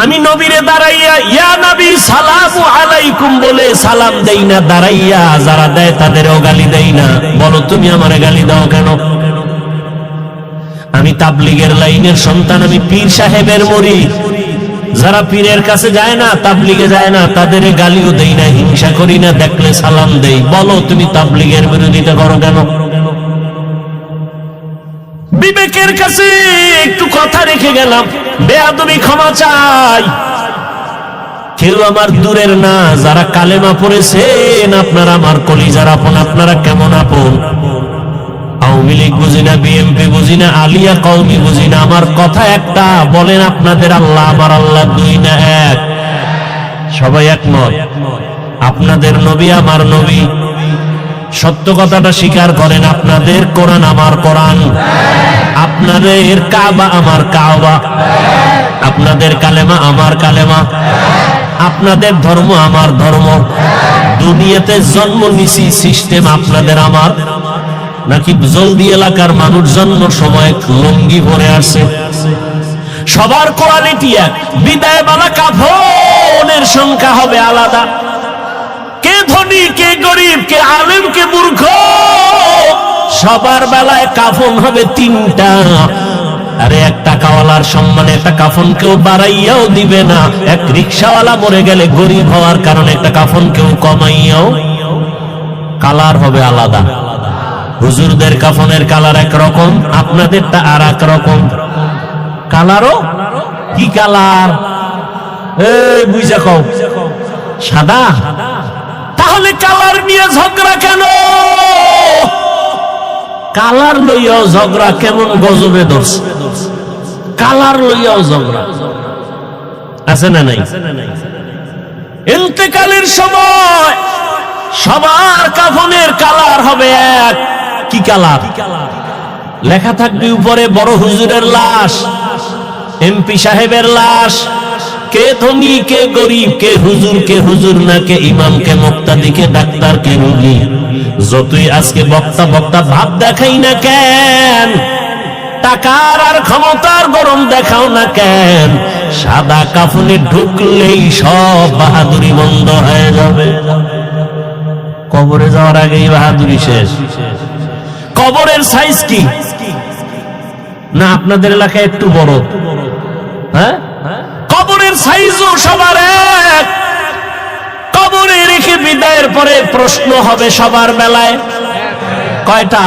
আমি নবীরে দাঁড়াইয়া ইয়া নবী সালামু আলাইকুম বলে সালাম দেই না, দাঁড়াইয়া যারা দেয় তাদেরও গালি দেই না। বলো তুমি আমারে গালি দাও কেন? আমি তাবলীগের লাইনের সন্তান, আমি পীর সাহেবের মুরিদ। যারা পীরের কাছে যায় না, তাবলীগে যায় না, তাদের গালিও দেই না, হিংসা করি না, দেখলে সালাম দেই। বলো তুমি তাবলীগের বিরোধিতা করো কেন? বিবেকের কাছে একটু কথা রেখে গেলাম, বেয়াদবি ক্ষমা চাই। কেউ আমার দূরের না, যারা কালেমা পড়েছেন আপনারা আমার কলিজার আপন। আপনারা কেমন আপন? আওয়ামী লীগ বুঝি না, বিএনপি বুঝি না, আলিয়া কওমি বুঝি না, আমার কথা একটা। বলেন আপনাদের আল্লাহ আমার আল্লাহ দুই না এক? সবাই একমত? আপনাদের নবী আমার নবী, সত্য কথাটা স্বীকার করেন। আপনাদের কোরআন আমার কোরআন, আপনাদের কাবা আমার কাবা, আপনাদের কালেমা আমার কালেমা, আপনাদের ধর্ম আমার ধর্ম। দুনিয়াতে জন্ম নিছি সিস্টেম আপনাদের আমার, নাকি জলদি এলাকার মানুষ জন্ম সময় লুঙ্গি পরে আসে? সবার কোয়ালিটি এক, বিদায় বালা কাফনের সংখ্যা হবে আলাদা। কে ধনী, কে গরিব, কে আলেম, কে মূর্খ, সবার বেলায় কাফন হবে তিনটা। আরে এক টাকাওয়ালার সম্মানে একটা কাফন কেউ বাড়াইয়াও দিবে না। এক রিক্সাওয়ালা মরে গেলে গরিব হওয়ার কারণে একটা কাফন কেউ কমাইয়াও, কালার হবে আলাদা। হুজুরদের কাফনের কালার একরকম, আপনাদেরটা আর এক রকম। কালারও কি কালার? এই বুঝা কও, সাদা। তাহলে কালার নিয়ে ঝগড়া কেন? কালার লইয়াও ঝগড়া কেমন গজবে ধরছে? কালার লইয়াও ঝগড়া আছে না নাই? ইন্তেকালের সময় সবার কাফনের কালার হবে এক। কি কালার? লেখা থাকবে উপরে বড় হুজুরের লাশ, এমপি সাহেবের লাশ, কে ধনী, কে গরিব, কে হুজুর না, কে ইমাম, কে মুক্তাদি, কে ডাক্তার, কে রোগী। যতই আজকে বক্তা বক্তা ভাব দেখাই না কেন, টাকার আর ক্ষমতার গরম দেখাও না কেন, সাদা কাফনে ঢুকলেই সব বাহাদুরি বন্ধ হয়ে যাবে। কবরে যাওয়ার আগেই বাহাদুরি শেষ। কবরের সাইজ কি না আপনাদের এলাকায় একটু বড়? হ্যাঁ, কবরের সাইজও সবার এক। কবরে রেখে বিদায়ের পরে প্রশ্ন হবে সবার বেলায় কয়টা?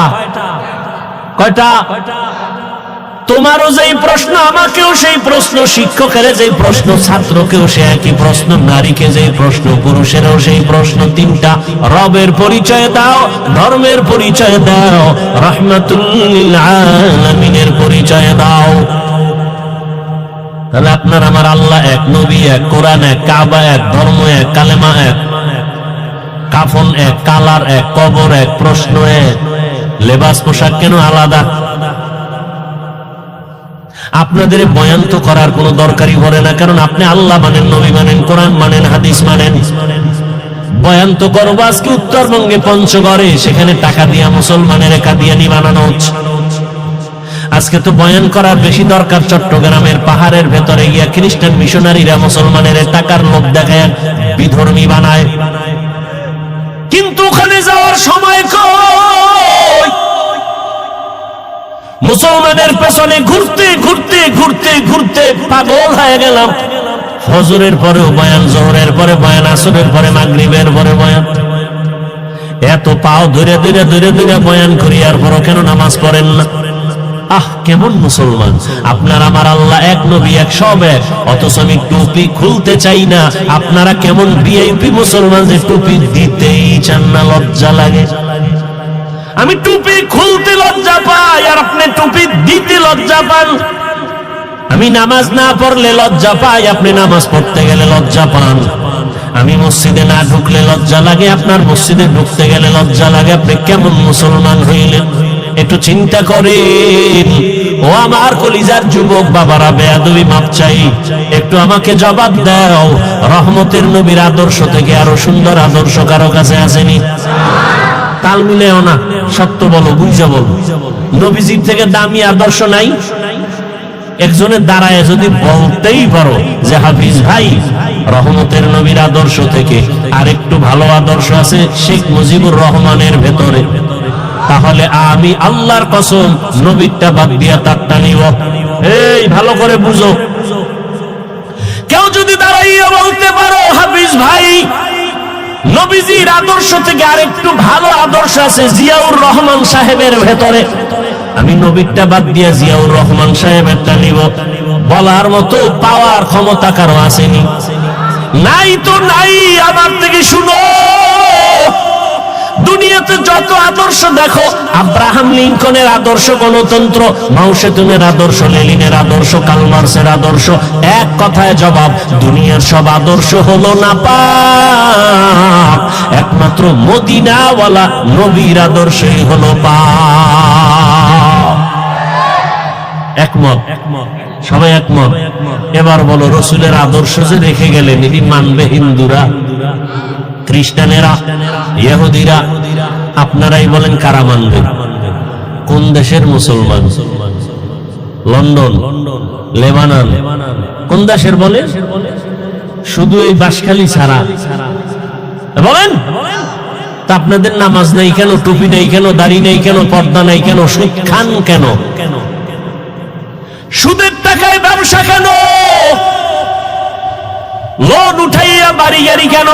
কয়টা? তোমারও যেই প্রশ্ন, আমাকেও সেই প্রশ্ন, শিক্ষকের যেই প্রশ্ন, ছাত্রকেও সে একই প্রশ্ন, নারীকে যেই প্রশ্ন, পুরুষেরও সেই প্রশ্ন। তিনটা। রবের পরিচয় দাও, ধর্মের পরিচয় দাও, রাহমাতুল লিল আলামিনের পরিচয় দাও। তাহলে আপনার আমার আল্লাহ এক, নবী এক, কোরআন এক, কাবা এক, ধর্ম এক, কালেমা এক, কাফন এক, কালার এক, কবর এক, প্রশ্ন এক। লেবাস পোশাক কেন আলাদা? আপনাদের বয়ান তো করার কোনো দরকারই পড়ে না, কারণ আপনি আল্লাহ মানেন, নবী মানেন, কোরআন মানেন, হাদিস মানেন। বয়ান তো করবো আজকে উত্তরবঙ্গে পঞ্চগড়ে, সেখানে টাকা দিয়া মুসলমানের কাদিয়ানি বানানো হচ্ছে। আজকে তো বয়ান করার বেশি দরকার চট্টগ্রামের পাহাড়ের ভেতরে গিয়া খ্রিস্টান মিশনারিরা মুসলমানের টাকার লোভ দেখায় বিধর্মী বানায়। কিন্তু ওখানে যাওয়ার সময় কই? মুসলমানের পেছনে ঘুরতে ঘুরতে ঘুরতে ঘুরতে পাগল হয়ে গেলাম। ফজরের পরেও বয়ান, জোহরের পরে বয়ান, আসরের পরে মাগরিবের পরে বয়ান। এত পাও ধরে ধরে ধরে ধরে বয়ান করি, আর পরও কেন নামাজ পড়েন না? আহ, কেমন মুসলমান! আপনার আমার আল্লাহ এক, নবী এক, সব এক, অথচ আমি টুপি খুলতে চাই না। আপনারা কেমন ভিআইপি মুসলমান যে টুপি দিতেই চান না, লজ্জা লাগে। আমি টুপি খুলতে লজ্জা পাই, আর আপনি টুপি দিতে লজ্জা পান। আমি নামাজ না পড়লে লজ্জা পাই, আপনি নামাজ পড়তে গেলে লজ্জা পান। আমি মসজিদে না ঢুকলে লজ্জা লাগে, আপনার মসজিদে ঢুকতে গেলে লজ্জা লাগে। আপনি কেমন মুসলমান হইলেন? একটু চিন্তা করেন। ও আমার কলিজার যুবক বাবারা, বেয়াদবি মাপ চাই, একটু আমাকে জবাব দাও। রহমতের নবীর আদর্শ থেকে আরো সুন্দর আদর্শ কারো কাছে আসেনি? তাল মিলেও না, সত্য বলো, বুঝা বলো। নবীজির থেকে দামি আদর্শ নাই? একজনের দাঁড়ায় যদি বলতেই পারো যে হাফিজ ভাই রহমতের নবীর আদর্শ থেকে আরেকটু ভালো আদর্শ আছে শেখ মুজিবুর রহমানের ভেতরে, তাহলে আমি আল্লাহর কসম নবীরটা বাদ দিয়া তারটা নিব। এই ভালো করে বুঝো, কেউ যদি দাঁড়াইয়া বলতে পারো হাফিজ ভাই নবীজির আদর্শ থেকে আরেকটু ভালো আদর্শ আছে জিয়াউর রহমান সাহেবের ভেতরে, আমি নবীরটা বাদ দিয়া জিয়াউর রহমান সাহেবেরটা নিব, বলার মতো পাওয়ার ক্ষমতা কারো আসেনি? নাই তো নাই। আমার থেকে শুনো, দুনিয়াতে যত আদর্শ দেখো, আব্রাহাম লিঙ্কনের আদর্শ গণতন্ত্র, মাও সেতুনের আদর্শ, লেনিনের আদর্শ, কার্ল মার্ক্সের আদর্শ, এক কথায় জবাব, দুনিয়ার সব আদর্শ হলো না পাপ, একমাত্র মদিনাওয়ালা নবীর আদর্শই হলো পাপ। একমত? সবাই একমত? এবার বলো, রসুলের আদর্শ যে রেখে গেলেন এটি মানবে হিন্দুরা, খ্রিস্টানেরা, ইহুদিরা? আপনারাই বলেন কারা মানবে? কোন দেশের মুসলমান? লন্ডন, লেবানন, কোন দেশের বলে? শুধু এই বাঁশখালী ছাড়া বলেন। তা আপনাদের নামাজ নেই কেন, টুপি নেই কেন, দাড়ি নেই কেন, পর্দা নেই কেন, সুদ খান কেন, সুদের টাকায় ব্যবসা কেন, লোন উঠাইয়া বাড়ি গাড়ি কেন?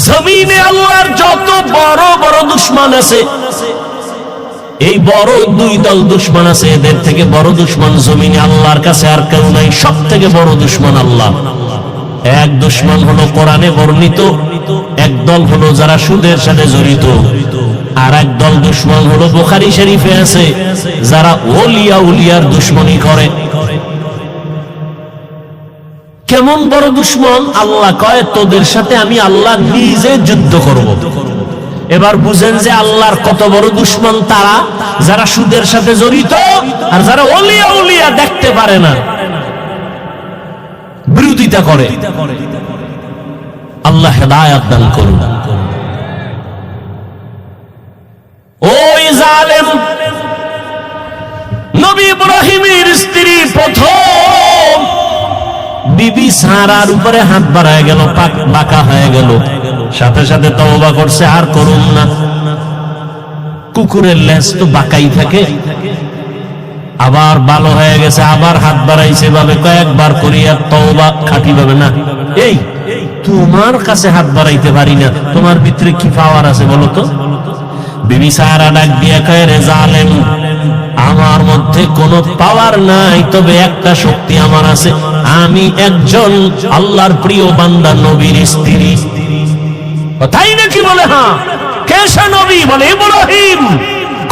জমিনে আল্লাহর যত বড় বড় দুশমন আছে, এই বড় দুই দল দুশমন আছে, এদের থেকে বড় দুশমন জমিনে আল্লাহর কাছে আর কেউ নাই। সব থেকে বড় দুশমন আল্লাহ। এক দুশমন হলো কোরআনে বর্ণিত, এক দল হলো যারা সুদের সাথে জড়িত, আর এক দল দুশমন হলো বুখারী শরীফে আছে যারা ওলিয়া উলিয়ার দুশমনি করে। কেমন বড় দুশমন? আল্লাহ কয় তোদের সাথে আমি আল্লাহ নিজে যুদ্ধ করব। এবার বুঝেন যে আল্লাহর কত বড় দুশমন তারা, যারা সুদের সাথে জড়িত আর যারা ওলিয়া উলিয়া দেখতে পারে না, বিরোধিতা করে। আল্লাহ হেদায়েত দান করুন। ওই জালেম নবী ইব্রাহিমের স্ত্রী প্রথম বিবি সারার উপরে হাত বাড়ায় গেল, পাক বাঁকা হয়ে গেল, সাথে সাথে তওবা করছে আর করুন না। কুকুরের লেজ তো বাঁকাই থাকে, আবার ভালো হয়ে গেছে, আবার হাত বাড়াইছে ভাবে কয়েকবার করিয়া তওবা খাঁটি ভাবে না। এই তোমার কাছে হাত বাড়াইতে পারি না, তোমার ভিতরে কি পাওয়ার আছে বলো তো? বিবি সারা ডাক দিয়া কয়, রে জালেম, আমার মধ্যে কোনো পাওয়ার নাই, তবে একটা শক্তি আমার আছে, আমি একজন আল্লাহর প্রিয় বান্দা নবীর স্ত্রী। তাই নাকি? বলে হ্যাঁ। কে সে নবী? বলে ইব্রাহিম।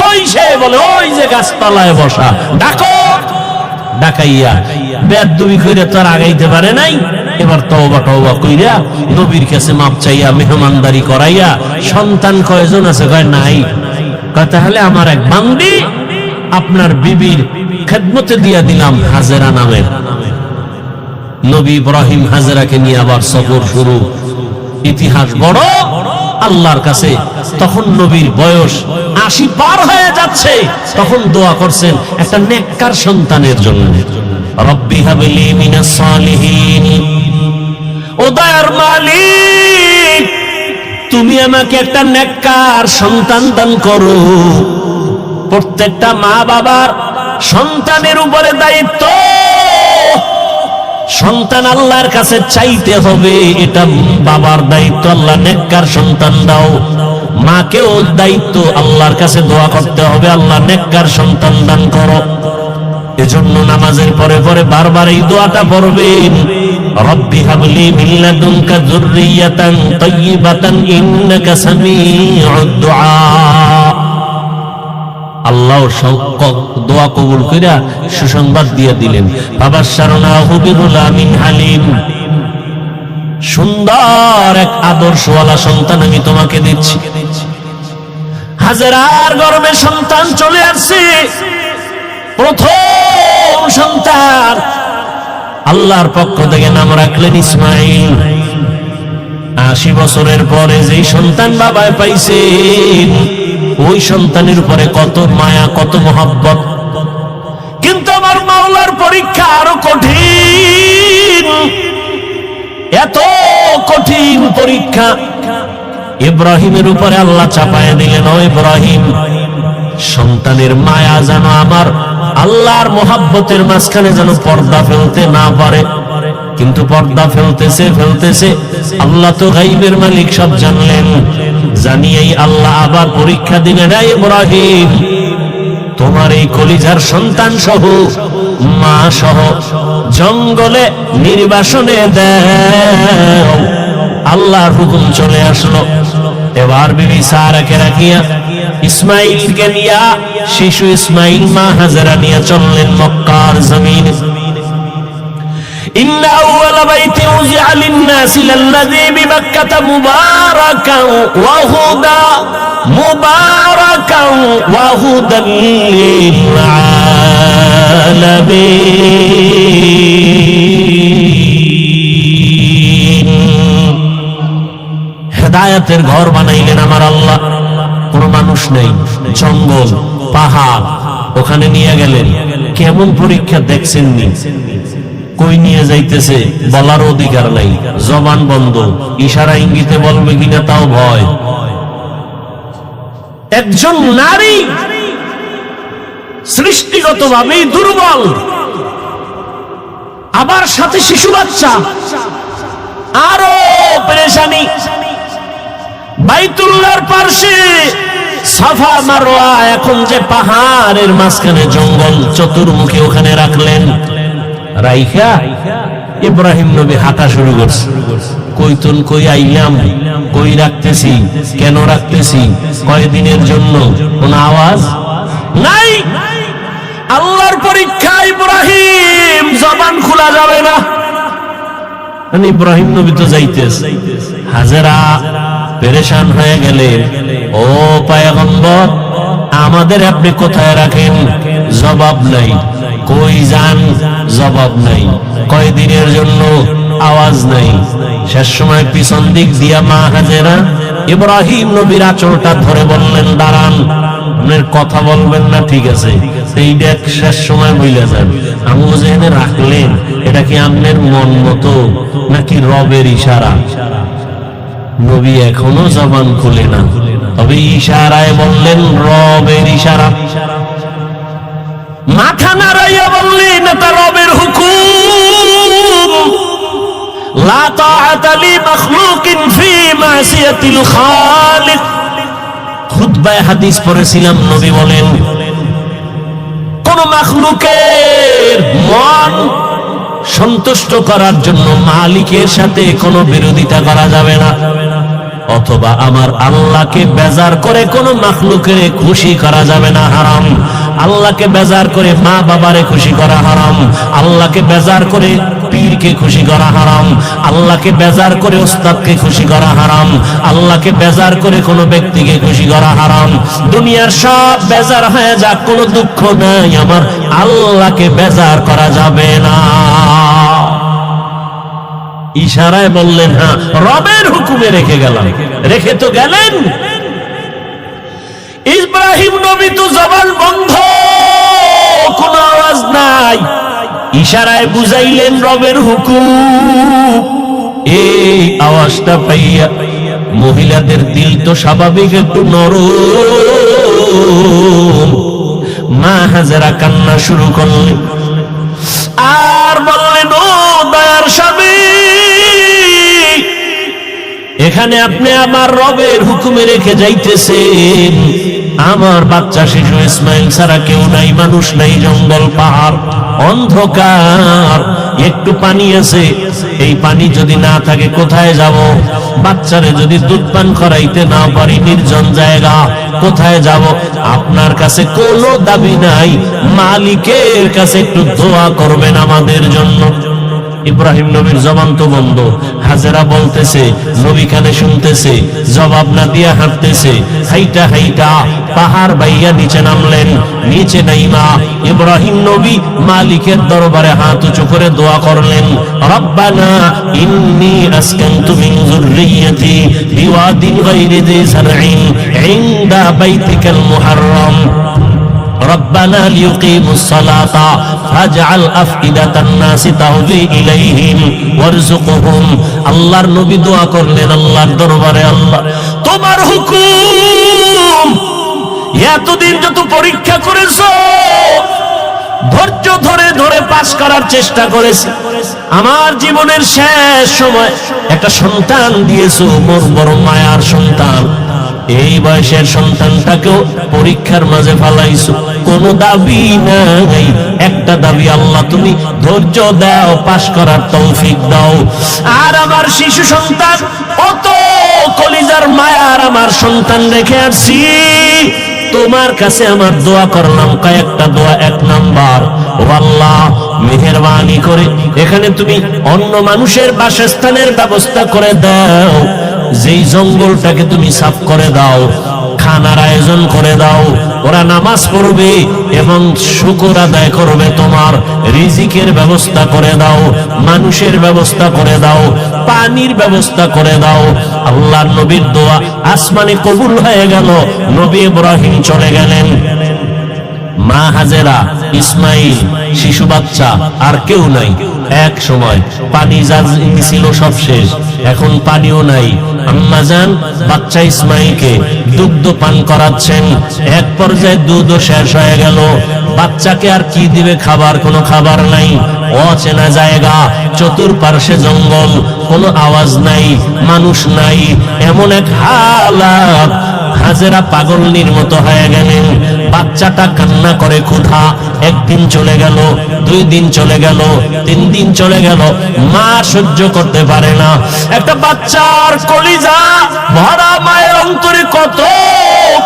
কই সে? বলে ওই যে গাছতলায় বসা। ডাকো। ডাকাইয়া বেয়াদবি কইরা তো আর আগাইতে পারে নাই। এবার তওবা তওবা কইরা নবীর কাছে মাপ চাইয়া মেহমানদারি করাইয়া, সন্তান কয়জন আছে? কয় নাই। কয় তাহলে আমার এক বান্দি আপনার বিবির খেদমতে দিয়া দিলাম, হাজেরা নামের। নবী ইব্রাহিম হাজেরাকে নিয়ে আবার সফর শুরু। ইতিহাস বড় আল্লাহর কাছে। তখন নবীর বয়স ৮০ পার হয়ে যাচ্ছে, তখন দোয়া করছেন একটা নেককার সন্তানের জন্য। রব্বি হাবলি মিনাস সালিহিন, ও দয়ার মালিক তুমি আমাকে একটা নেককার সন্তান দান করো। প্রত্যেকটা মা বাবার সন্তানের উপরে দায়িত্ব, সন্তান আল্লাহর কাছে চাইতে হবে, এটা বাবার দায়িত্ব। আল্লাহ নেককার সন্তান দাও। মাকেও দায়িত্ব, আল্লাহর কাছে দোয়া করতে হবে, আল্লাহ নেককার সন্তান দান করো। এজন্য নামাজের পরে পরে বারবার এই দোয়াটা পড়বেন, রব্বি হাবলি মিন লাদুনকা যুররিয়াতান তাইয়্যিবাতান ইন্নাকা সামিউদ দুআ। আল্লাহ দোয়া কবুল কইরা সুসংবাদ দিয়ে দিলেন, ফাবাশশারনাহু বিগুলামিন হালিম। সুন্দর এক আদর্শওয়ালা সন্তান আমি তোমাকে দিচ্ছি। হাজেরার গর্ভে সন্তান চলে আসছে, প্রথম সন্তান। আল্লাহর পক্ষ থেকে নাম রাখলেন ইসমাইল। ৮০ বছরের পরে যেই সন্তান বাবায় পাইছেন, ওই সন্তানের উপরে কত মায়া, কত মহব্বত। কিন্তু আমার পরীক্ষা আরো কঠিন, এত কঠিন পরীক্ষা ইব্রাহিমের উপরে আল্লাহ চাপায় দিলেন। ও ইব্রাহিম, সন্তানের মায়া যেন আমার আল্লাহর মোহাব্বতের মাঝখানে যেন পর্দা ফেলতে না পারে। কিন্তু পর্দা ফেলতেছে। আল্লাহ তো গাইবের মালিক, সব জানলেন। জানিয়েই আল্লাহ আবার পরীক্ষা দিলেন, হে ইব্রাহিম, তোমার এই কলিজার সন্তান সহ মা সহ জঙ্গলে নির্বাসনে দাও। আল্লাহর হুকুম চলে আসলো। এবার বিবি সারাকে রাখিয়া ইসমাইলকে নিয়া, শিশু ইসমাইল মা হাজেরা নিয়ে চললেন মক্কার জমিনে। ইন্না আউওয়ালা বাইতি উযিআ লিন-নাসি লাল্লাযী বিবাক্কাতা মুবারাকান ওয়া হুদা মুবারাকান ওয়া হুদাল লিল আলামিন। হেদায়েতের ঘর বানাইলেন আমার আল্লাহ। কোনো মানুষ নেই, জঙ্গল পাহাড়, ওখানে নিয়ে গেলেন। কেমন পরীক্ষা দেখছেননি? কই নিয়ে যাইতেছে বলার অধিকার নাই, জবান বন্ধ, ইশারা ইঙ্গিতে বলবে কিনা তাও ভয়। একজন নারী সৃষ্টিগতভাবেই দুর্বল, আবার সাথে শিশু বাচ্চা, আরো পেরেশানি। বাইতুল্লাহর পাশে সাফা মারওয়া, এখন যে পাহাড়ের মাঝখানে জঙ্গল, চতুর্মুখী ওখানে রাখলেন। রাইখা ইব্রাহিম নবী হাঁটা শুরু করছে। কইতুন কই আইলাম, কই রাখতেছি, কেন রাখতেছি, কয়দিনের জন্য, কোন আওয়াজ নাই। আল্লাহর পরীক্ষা ইব্রাহিম, জবান খোলা যাবে না। ইব্রাহিম নবী তো যাইতেছে। হাজেরা পেরেশান হয়ে গেলেন, ও পয়গম্বর, আমাদের আপনি কোথায় রাখেন? জবাব নাই। কই যান? জবাব নাই। কয়দিনের জন্য? আওয়াজ নাই। শেষ সময় পিছন দিক দিয়া মা হাজেরা ইব্রাহিম নবীর আঁচলটা ধরে বললেন, দাঁড়ান, আপনার কথা বলবেন না, ঠিক আছে, এই দেখ শেষ সময় বইলে যান। আম্মু যেখানে রাখলেন, এটা কি আপনার মন মতো নাকি রবের ইশারা? নবী এখনো জবান খুলে না, তবে ইশারায় বললেন রবের ইশারা। মাথা নাড়াইয়া বললেন, এটা রবের হুকুম। লা তাআতা লিমাখলুকিন ফি মাসিয়াতিল খালিক। খুতবায়ে হাদিস পড়েছিলাম, নবী বলেন, কোন মাখলুকের মন সন্তুষ্ট করার জন্য মালিকের সাথে কোনো বিরোধিতা করা যাবে না, অথবা আমার আল্লাহকে বেজার করে কোনো মাখলুকের খুশি করা যাবে না, হারাম। আল্লাহকে বেজার করে মা বাবারে খুশি করা হারাম। আল্লাহকে বেজার করে পীরকে খুশি করা হারাম। আল্লাহকে বেজার করে ওস্তাদকে খুশি করা হারাম। আল্লাহকে বেজার করে কোনো ব্যক্তিকে খুশি করা হারাম। দুনিয়ার সব বেজার হয়ে যাক, কোনো দুঃখ নাই, আমার আল্লাহকে বেজার করা যাবে না। ইশারায় বললেন, হ্যাঁ, রবের হুকুমে রেখে গেলাম। রেখে তো গেলেন। ইব্রাহিম নবী তো জবান বন্ধ, কোনো আওয়াজ নাই। ইশারায় বুঝাইলেন রবের হুকুম। এই আওয়াজটা পাইয়া মহিলাদের দিল তো স্বাভাবিক একটু নরম। মা হাজেরা কান্না শুরু করলেন আর বললেন, ও দয়ার স্বামী, এখানে আপনি আমার রবের হুকুমে রেখে যাইতেছেন। আমার বাচ্চা শিশু ইসমাইল ছাড়া কেউ নাই, মানুষ নাই, জঙ্গল পাহাড় অন্ধকার, একটু পানি আছে, এই পানি যদি না থাকে কোথায় যাব? বাচ্চারে যদি দুধ পান করাইতে না পারি, নির্জন জায়গা, কোথায় যাব? আপনার কাছে কোনো দাবি নাই, মালিকের কাছে একটু দোয়া করবেন আমাদের জন্য। ইব্রাহিম নবীর জবান তো বন্ধ। হাজেরা বলতেছে, নবী কানে শুনতেছে, জবাব না দিয়া হাঁটতেছে। হাইটা হাইটা পাহাড় বাইয়া নিচে নামলেন। নিচে নাইমা ইব্রাহিম নবী মালিকের দরবারে হাত উঁচু করে দোয়া করলেন, রব্বানা ইন্নী আসকানতু মিন যুররিয়্যাতি বিওয়াদিন গায়রি যি যারইন ইনদা বাইতিকাল মুহাররম। রব্বানা লিয়ুকিমুস সালাতা ফাজআল আফইদাতান নাসি তাহদি ইলাইহিম ওয়ারযুকহুম। আল্লাহর নবী দোয়া করলেন আল্লাহর দরবারে, আল্লাহ তোমার হুকুম, এতদিন যত পরীক্ষা করেছো, ধৈর্য ধরে ধরে পাস করার চেষ্টা করেছি, আমার জীবনের শেষ সময় একটা সন্তান দিয়েছো, মোর বড় মায়ার সন্তান, এই বয়সের সন্তানটাকেও পরীক্ষার মাঝে ফেলাইছো, কোনো দাবি নাই, একটা দাবি আল্লাহ তুমি ধৈর্য দাও, পাস করার তৌফিক দাও। আর আমার শিশু সন্তান, কত কলিজার মায়ার আমার সন্তান রেখে আসছি, তোমার কাছে আমার দোয়া করলাম, কয়েকটা দোয়া। এক নাম্বার, ও আল্লাহ মেহেরবানি করে এখানে তুমি অন্য মানুষের বাসস্থানের ব্যবস্থা করে দাও, যেই জঙ্গলটাকে তুমি সাফ করে দাও, খানার আয়োজন করে দাও, ওরা নামাজ পড়বে এবং শুকর আদায় করবে, তোমার রিজিকের ব্যবস্থা করে দাও, মানুষের ব্যবস্থা করে দাও, পানির ব্যবস্থা করে দাও। আল্লাহর নবীর দোয়া আসমানে কবুল হয়ে গেল। নবী ইব্রাহিম চলে গেলেন, মা হাজেরা, ইসমাইল, শিশু বাচ্চা, আর কেউ নাই। এক সময় পানি যা ছিল সব শেষ, এখন পানিও নাই। আম্মা জান বাচ্চা ইসমাইলকে দুগ্ধ পান করাচ্ছেন, এক পর্যায়ে দুধও শেষ হয়ে গেল, বাচ্চাকে আর কি দিবে, খাবার কোনো খাবার নাই, অচেনা জায়গা, চতুর্পার্শ্বে জঙ্গল, কোনো আওয়াজ নাই, মানুষ নাই, এমন এক হালাত। হাজেরা পাগলনির মতো হয়ে গেলেন, বাচ্চাটা কান্না করে ক্ষুধা। একদিন চলে গেল, 2 দিন চলে গেল, 3 দিন চলে গেল, মা সহ্য করতে পারে না। একটা বাচ্চার কলিজা ভরা মায়ের অন্তরে কত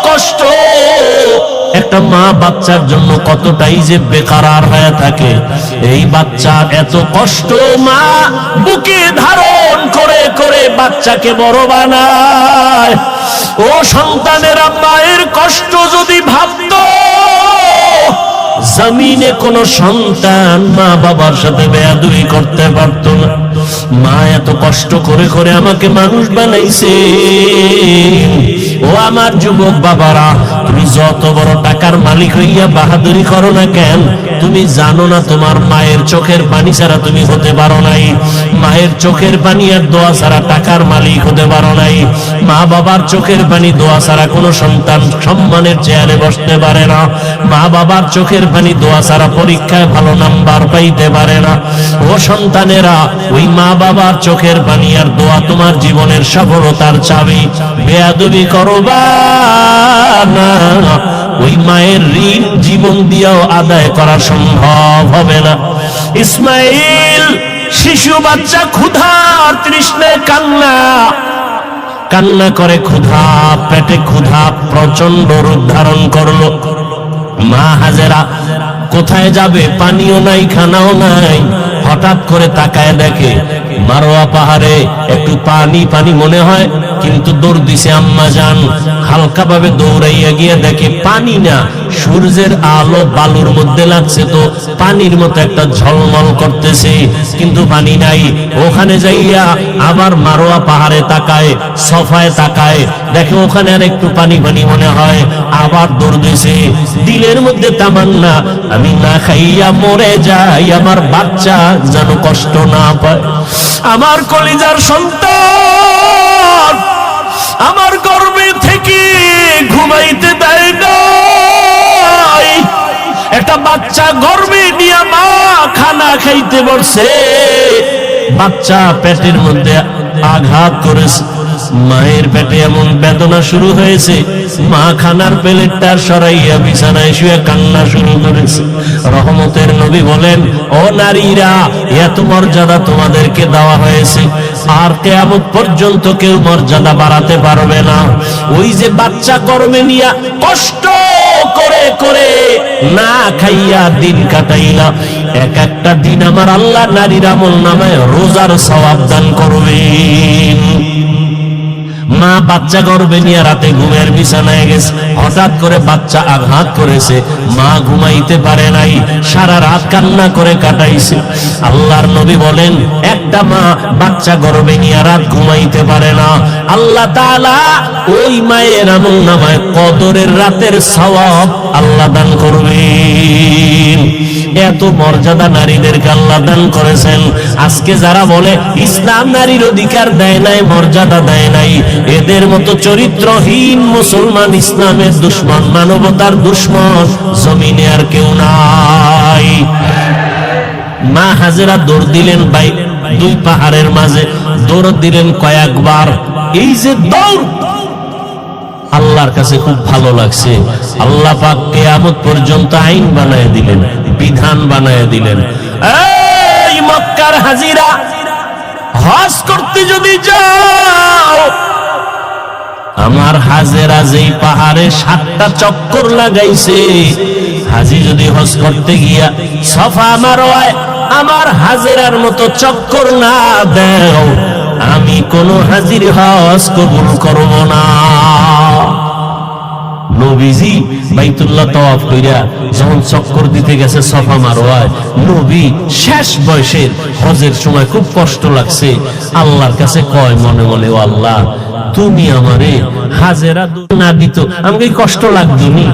কষ্ট, একটা মা বাচ্চার জন্য কতটাই যে বেকারার হয়ে থাকে। এই বাচ্চার এত কষ্ট, মা বুকে ধারণ করে করে বাচ্চাকে বড় বানায়। ও সন্তানেরা, মায়ের কষ্ট যদি ভাবতো, জমিনে কোন সন্তান মা বাবার সাথে বেয়াদবি করতে পারতো না। মা এত কষ্ট করে করে আমাকে মানুষ বানাইছে। ও আমার যুবক বাবারা, তুমি যত বড় টাকার মালিক হইয়া বাহাদুরি করো না কেন, তুমি জানো না তোমার মায়ের চোখের পানি ছাড়া তুমি হতে পারো নাই। মায়ের চোখের পানি আর দোয়া ছাড়া টাকার মালিক হতে পারো নাই। মা বাবার চোখের পানি দোয়া ছাড়া কোনো সন্তান সম্মানের চেয়ারে বসতে পারে না। মা বাবার চোখের পানি দোয়া ছাড়া পরীক্ষায় ভালো নাম্বার পাইতে পারে না। ও সন্তানেরা, ওই মা বাবার চোখের পানি আর দোয়া তোমার জীবনের সফলতার চাবি। বেয়াদবি করবা না, ওই মায়ের ঋণ জীবন দিয়েও আদায় করা সম্ভব হবে না। ইসমাইল শিশু বাচ্চা ক্ষুধার তৃষ্ণায় কান্না করে, ক্ষুধা, পেটে ক্ষুধা প্রচন্ড রূপ ধারণ করলো। মা হাজেরা কোথায় যাবে, পানিও নাই, খানাও নাই। হঠাৎ করে তাকায় দেখে মারোয়া পাহাড়ে একটু পানি পানি মনে হয়, কিন্তু দৌড় দিছে আম্মা জান। হালকা ভাবে দৌড়াইয়া গিয়ে দেখে পানি না, সূর্যের আলো বালুর মধ্যে লাগছে, তো পানির মতো একটা ঝলমল করতেছে, কিন্তু পানি নাই। ওখানে যাইয়া আবার মারোয়া পাহাড়ে তাকায়, সফায় তাকায়, দেখে ওখানে আর একটু পানি পানি মনে হয়, আবার দৌড় দিছে। দিলের মধ্যে তামান্না, আমি না খাইয়া মরে যাই, আমার বাচ্চা যেন কষ্ট না পায়। আমার কলিজার সন্তান আমার গর্ভে থেকে ঘুমাইতে দেয় নাই। একটা বাচ্চা গর্ভে নিয়ে মা খানা খাইতে বসছে, বাচ্চা পেটের মধ্যে আঘাত করেছে, মায়ের পেটে এমন বেদনা শুরু হয়েছে, মা খানার প্লেটটা সরাইয়া বিছানায় শুয়ে কান্না শুরু করেছে। রহমতের নবী বলেন, ও নারীরা, এত মর্যাদা তোমাদেরকে দেওয়া হয়েছে, আর কিয়ামত পর্যন্ত কেউ মর্যাদা বাড়াতে পারবে না। ওই যে বাচ্চা গর্ভে নিয়া কষ্ট করে করে না খাইয়া দিন কাটাইলা, এক একটা দিন আমার আল্লাহ নারীর আমল নামায় রোজার সওয়াব দান করবেন। মা বাচ্চা গর্ভে নিয়ে রাতে ঘুমের বিছানায় গেছে, হঠাৎ করে বাচ্চা আঘাত করেছে, মা ঘুমাইতে পারে নাই, সারা রাত কান্না করে কাটাইছে। আল্লাহর নবী বলেন, একটা মা বাচ্চা গর্ভে নিয়ে রাত ঘুমাইতে পারে না, আল্লাহ তাআলা ওই মায়ের আমলনামায় কদরের রাতের সওয়াব আল্লাহ দান করবেন। এত মর্যাদা নারীদেরকে আল্লাহ দান করেছেন। আজকে যারা বলে ইসলাম নারীর অধিকার দেয় নাই, মর্যাদা দেয় নাই, এদের মতো চরিত্রহীন মুসলমান, ইসলামের দুশমন, মানবতার দুশমন জমিনে আর কেউ নাই। মা হাজেরা দৌড় দিলেন দুই পাহাড়ের মাঝে, দৌড় দিলেন কয়েকবার। এই যে দৌড় আল্লাহর কাছে খুব ভালো লাগছে। আল্লাহ পাক কিয়ামত পর্যন্ত আইন বানায় দিলেন, বিধান বানায় দিলেন। এই মক্কার হাজিরা, হজ করতে যদি যাও, আমার হাজেরা যেই পাহাড়ে 7টা চক্কর লাগাইছে, হাজি যদি হজ করতে গিয়া সফা মারওয়ায় আমার হাজেরার মতো চক্কর না দাও, আমি কোন হাজির হজ কবুল করব না। নবীজি বাইতুল্লাহ তাওয়াফ কইরা যখন চক্কর দিতে গেছে সফা মারওয়ায়, নবী শেষ বয়সের হজের সময় খুব কষ্ট লাগছে, আল্লাহর কাছে কয় মনে মনে, ও আল্লাহ, তুমি আমারে হাজেরা না দিত আমাকে কষ্ট লাগতো নি।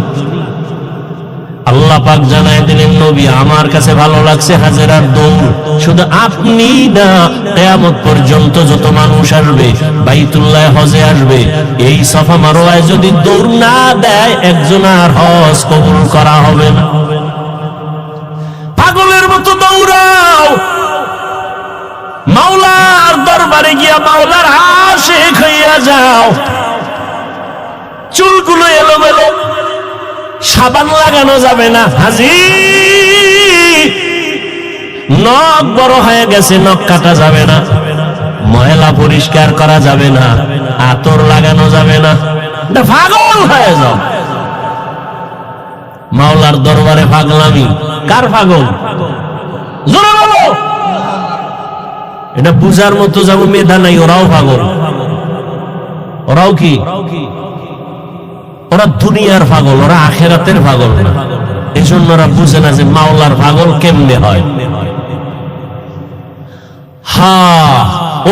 আল্লাহ পাক জানায় দিলেন, নবী আমার কাছে ভালো লাগছে হাজেরার দৌড়, শুধু আপনি না, কিয়ামত পর্যন্ত যত মানুষ আসবে বাইতুল্লাহ হজে আসবে, এই সফা মারওয়ায় যদি দৌড় না দেয়, একজন আর হজ কবুল করা হবে না। পাগলের মতো দৌড়াও, মাওলার দরবারে গিয়া মাওলার আশিক হইয়া যাও। চুলগুলো এলোমেলো, সাবান লাগানো যাবে না, হাজি নখ বড় হয়ে গেছে, নখ কাটা যাবে না, ময়লা পরিষ্কার করা যাবে না, আতর লাগানো যাবে না, পাগল হয়ে যাও। মাওলার দরবারে পাগলামি, কার পাগল? জোরে বলো। এটা বুঝার মতো যাবো মেধা নাই, ওরাও পাগল। ওরাও কি? ওরা দুনিয়ার পাগল, ওরা আখেরাতের পাগল না। এই জন্য ওরা বুঝে না যে মাওলার পাগল কেমনে হয়।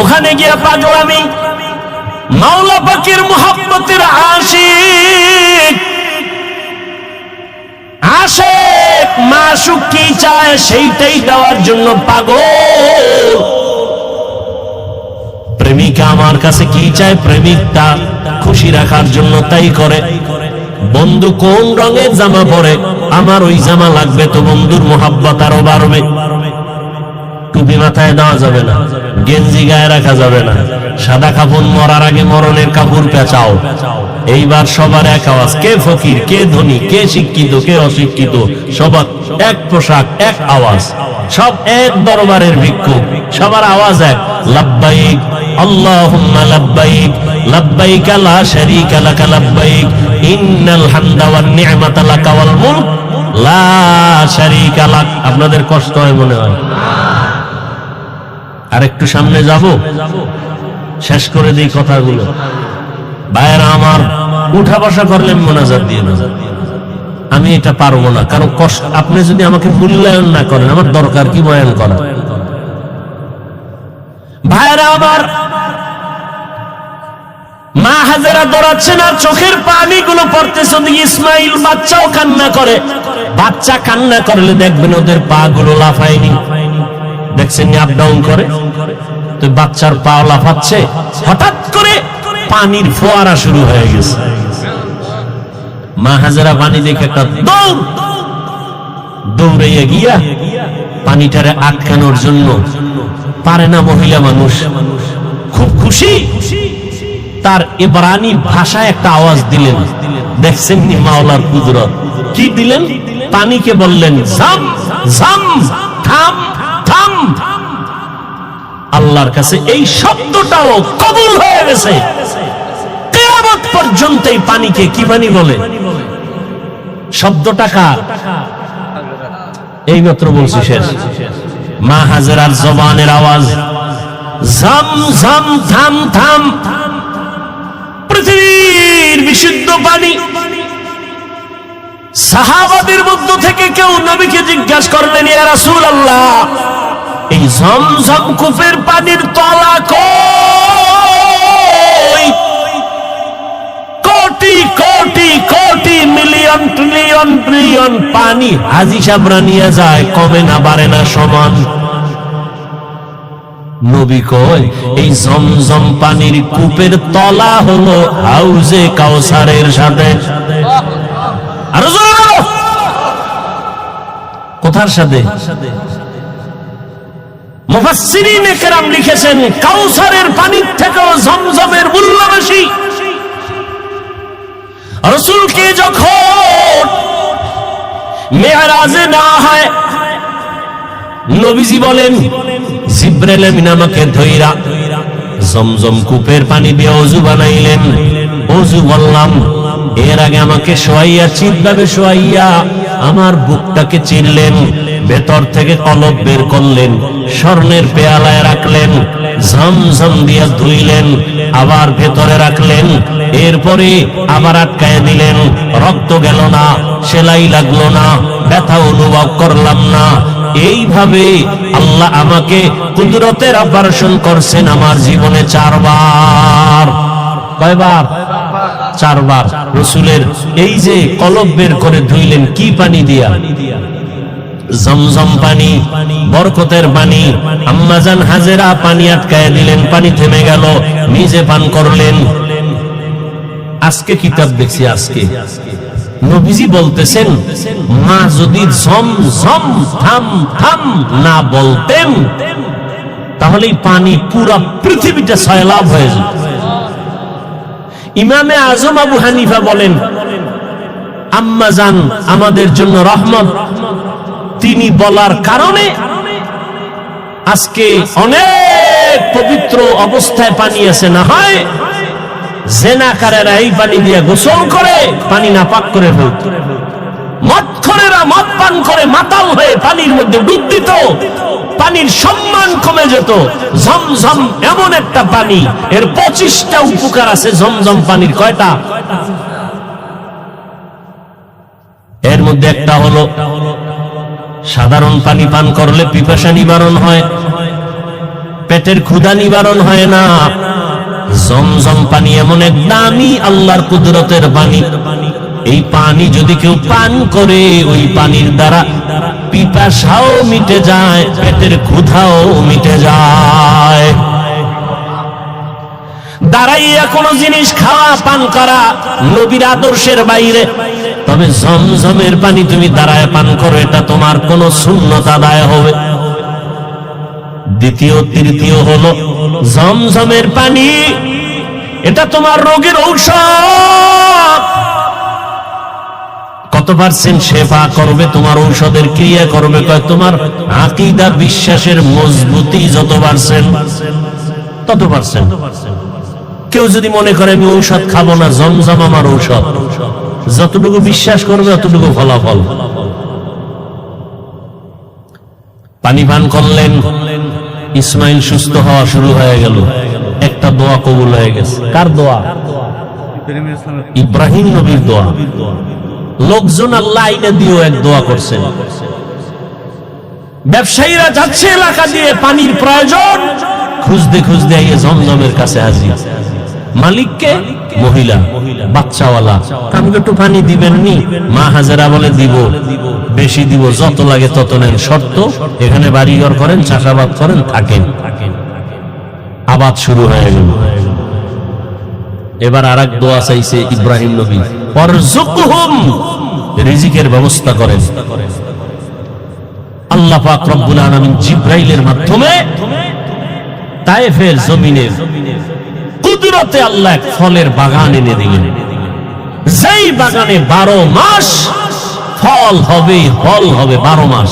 ওখানে গিয়া পাগল আমি, মাওলা পাকের মুহাব্বতের আশিক। আশিক মাশুক কি চায় সেইটাই দেওয়ার জন্য পাগল। প্রেমিকা আমার কাছে কি চায়, প্রেমিকটা খুশি রাখার জন্য তাই করে। বন্ধু কোন রঙের জামা পরে, আমার ওই জামা লাগবে, তো বন্ধুর মোহাব্বত আরো বাড়বে। টুপি মাথায় দেওয়া যাবে না, গেঞ্জি গায়ে রাখা যাবে না, সাদা কাপড় মরার আগে মরণের কাপড় পেঁচাও। এইবার সবার এক আওয়াজ, কে ফকির, কে ধনী, কে শিক্ষিত, কে অশিক্ষিত, সবার এক পোশাক, এক আওয়াজ, সব এক দরবারের ভিক্ষুক, সবার আওয়াজ এক, লাব্বাইক আল্লাহুম্মা লাব্বাইক, লাব্বাইক লা শারীকা লাক লাব্বাইক, ইন্নাল হামদা ওয়ান নি'মাতা লাকা ওয়াল মুলক লা শারীকা লাক। আপনাদের কষ্ট হয় মনে হয়? আর একটু সামনে যাব, শেষ করে দিই কথাগুলো। ভাইয়েরা আমার, উঠা বসা করলে মোনাজাত দিয়ে না, আমি এটা পারবো না, কারণ কষ্ট। আপনি যদি আমাকে মূল্যায়ন না করেন, আমার দরকার কি বয়ান করা? ভাইয়েরা আমার, মা হাজেরা দৌড়াচ্ছেন আর চোখের পানিগুলো পড়তেছে। ইসমাইল বাচ্চাও কান্না করে। বাচ্চা কান্না করলে দেখবেন ওদের পা গুলো লাফায়নি, দেখছেন আপ ডাউন করে, তো বাচ্চার পা লাফাচ্ছে। হঠাৎ করে পানির ফোয়ারা শুরু হয়ে গেছে। মা হাজেরা পানি দেখে একটা দৌড়ে গিয়া পানিটারে আটকানোর জন্য পারে না মহিলা মানুষ, খুব খুশি, তার ইব্রানি ভাষায় একটা আওয়াজ দিলেন। দেখছেন নি মাওলার কুদরত, কি দিলেন? পানিকে বললেন জাম জাম, থাম থাম। আল্লাহর কাছে এই শব্দটাও কবুল হয়ে গেছে। কিয়ামত পর্যন্ত এই পানিকে কি পানি বলে? শব্দটা কার? এই মাত্র বলছি শেষ। মা হাজেরার জবানের আওয়াজ জাম জাম, থাম থাম। পৃথিবীর বিশুদ্ধ পানি। সাহাবাদের মধ্য থেকে কেউ নবীকে জিজ্ঞাসা করলেন, ইয়া রাসূলুল্লাহ, এই জমজম কূপের পানির তলা কই? Crore crore crore million trillion trillion পানি হাজী সাহেবরা নিয়ে যায়, কমে না বাড়ে না, সমান। নবী কয়, এই জমজম পানির কূপের তলা হলো হাউজে কাউসারের সাথে। আরো জোরে, কোথার সাথে? মুফাসসিরিনে কেরাম লিখেছেন, কাউসারের পানির থেকেও জমজমের মূল্য বেশি। রাসূলকে যখন মেরাজে নেওয়া হয়, নবীজি বলেন, জিবরাইল আমিন আমাকে ধইরা জমজম কূপের পানি দিয়ে ওযু বানাইলেন। ওযু বললাম, এর আগে আমাকে শোয়াইয়া চিৎভাবে শোয়াইয়া আমার বুকটাকে চিরলেন, ভেতর থেকে কলব বের করলেন, স্বর্ণের পেয়ালায় রাখলেন, ঝমঝম দিয়ে ধুইলেন, আবার ভেতরে রাখলেন, এরপরে আবার আটকায় দিলেন। রক্ত গেল না, সেলাই লাগলো না, ব্যথা অনুভব করলাম না। এইভাবে আল্লাহ আমাকে কুদরতের অপারেশন করছেন আমার জীবনে 4 বার। কয়বার? 4 বার। রাসূলের এই যে কলব বের করে ধুইলেন, কি পানি দিয়া? জমজম পানি, বরকতের পানি। আম্মাজান হাজেরা পানি আটকায় দিলেন, পানি থেমে গেল, নিজে পান করলেন। আজকে কিতাব দেখছি, আজকে নবীজি বলতেছেন, মা যদি জমজম থাম থাম না বলতেন, তাহলে পানি পুরা পৃথিবীটা সয়লাব হয়ে যেত। ইমামে আজম আবু হানিফা বলেন, আম্মাজান আমাদের জন্য রহমত, তিনি বলার কারণে আজকে অনেক পবিত্র অবস্থায় পানি আছে। না হয় জেনাকারেরা এই পানি দিয়ে গোসল করে পানি নাপাক করে ফেলত, মদখোরেরা মদ পান করে মাতাল হয়ে পানির মধ্যে ডুব দিত, পানির সম্মান কমে যেত। জমজম এমন একটা পানি, এর 25টা উপকার আছে জমজম পানির। কয়টা? এর মধ্যে একটা হলো, সাধারণ পানি পান করলে পিপাসা নিবারণ হয়, পেটের ক্ষুধা নিবারণ হয় না। জমজম পানি এমন এক দামি আল্লাহর কুদরতের পানি, এই পানি যদি কেউ পান করে, ওই পানির দ্বারা পিপাসাও মিটে যায়, পেটের ক্ষুধাও মিটে যায়। দাঁড়াইয়া কোনো জিনিস খাওয়া পান করা নবীর আদর্শের বাইরে। তবে জমজমের পানি তুমি দাঁড়ায় পান করো, এটা তোমার কোন সুন্নত আদায় হবে। দ্বিতীয় তৃতীয় হলো, জমজমের পানি এটা তোমার রোগের ঔষধ। কত পার্সেন্ট শেফা করবে, তোমার ঔষধের ক্রিয়া করবে? তোমার আকীদা বিশ্বাসের মজবুতি যত পার্সেন্ট তত পার্সেন্ট। কেউ যদি মনে করে আমি ঔষধ খাবো না, জমজম আমার ঔষধ, যতটুকু বিশ্বাস করবে অতটুকু ফলাফল। পানি পান করলেন, ইসমাইল সুস্থ হওয়া শুরু হয়ে গেল, একটা দোয়া কবুল হয়ে গেছে। কার দোয়া? ইব্রাহিম নবীর দোয়া। লোকজন আল্লাহ আইনে দিয়েও এক দোয়া করছেন। ব্যবসায়ীরা যাচ্ছে এলাকা দিয়ে, পানির প্রয়োজন, খুঁজতে খুঁজতে আইয়ে জমজমের কাছে হাজির। মালিককে? মহিলা, বাচ্চাওয়ালা। আমাকে একটু পানি দিবেন নি? মা হাজেরা বলে, দিব, বেশি দিব, যত লাগে তত নেন, শর্ত এখানে বাড়িঘর করেন, চাষাবাদ করেন, থাকেন। আবাদ শুরু হয়ে গেল। এবার আরেক দোয়া চাইছে ইব্রাহিম নবী, ওয়ারযুকহুম, রিজিকের ব্যবস্থা করেন। আল্লাহ পাক রব্বুল আলামিন জিবরাইলের মাধ্যমে তায়েফের জমিনের কুদরতে আল্লাহ এক ফলের বাগান এনে দিলেন। যেই বাগানে 12 মাস ফল হবে, ফল হবে 12 মাস।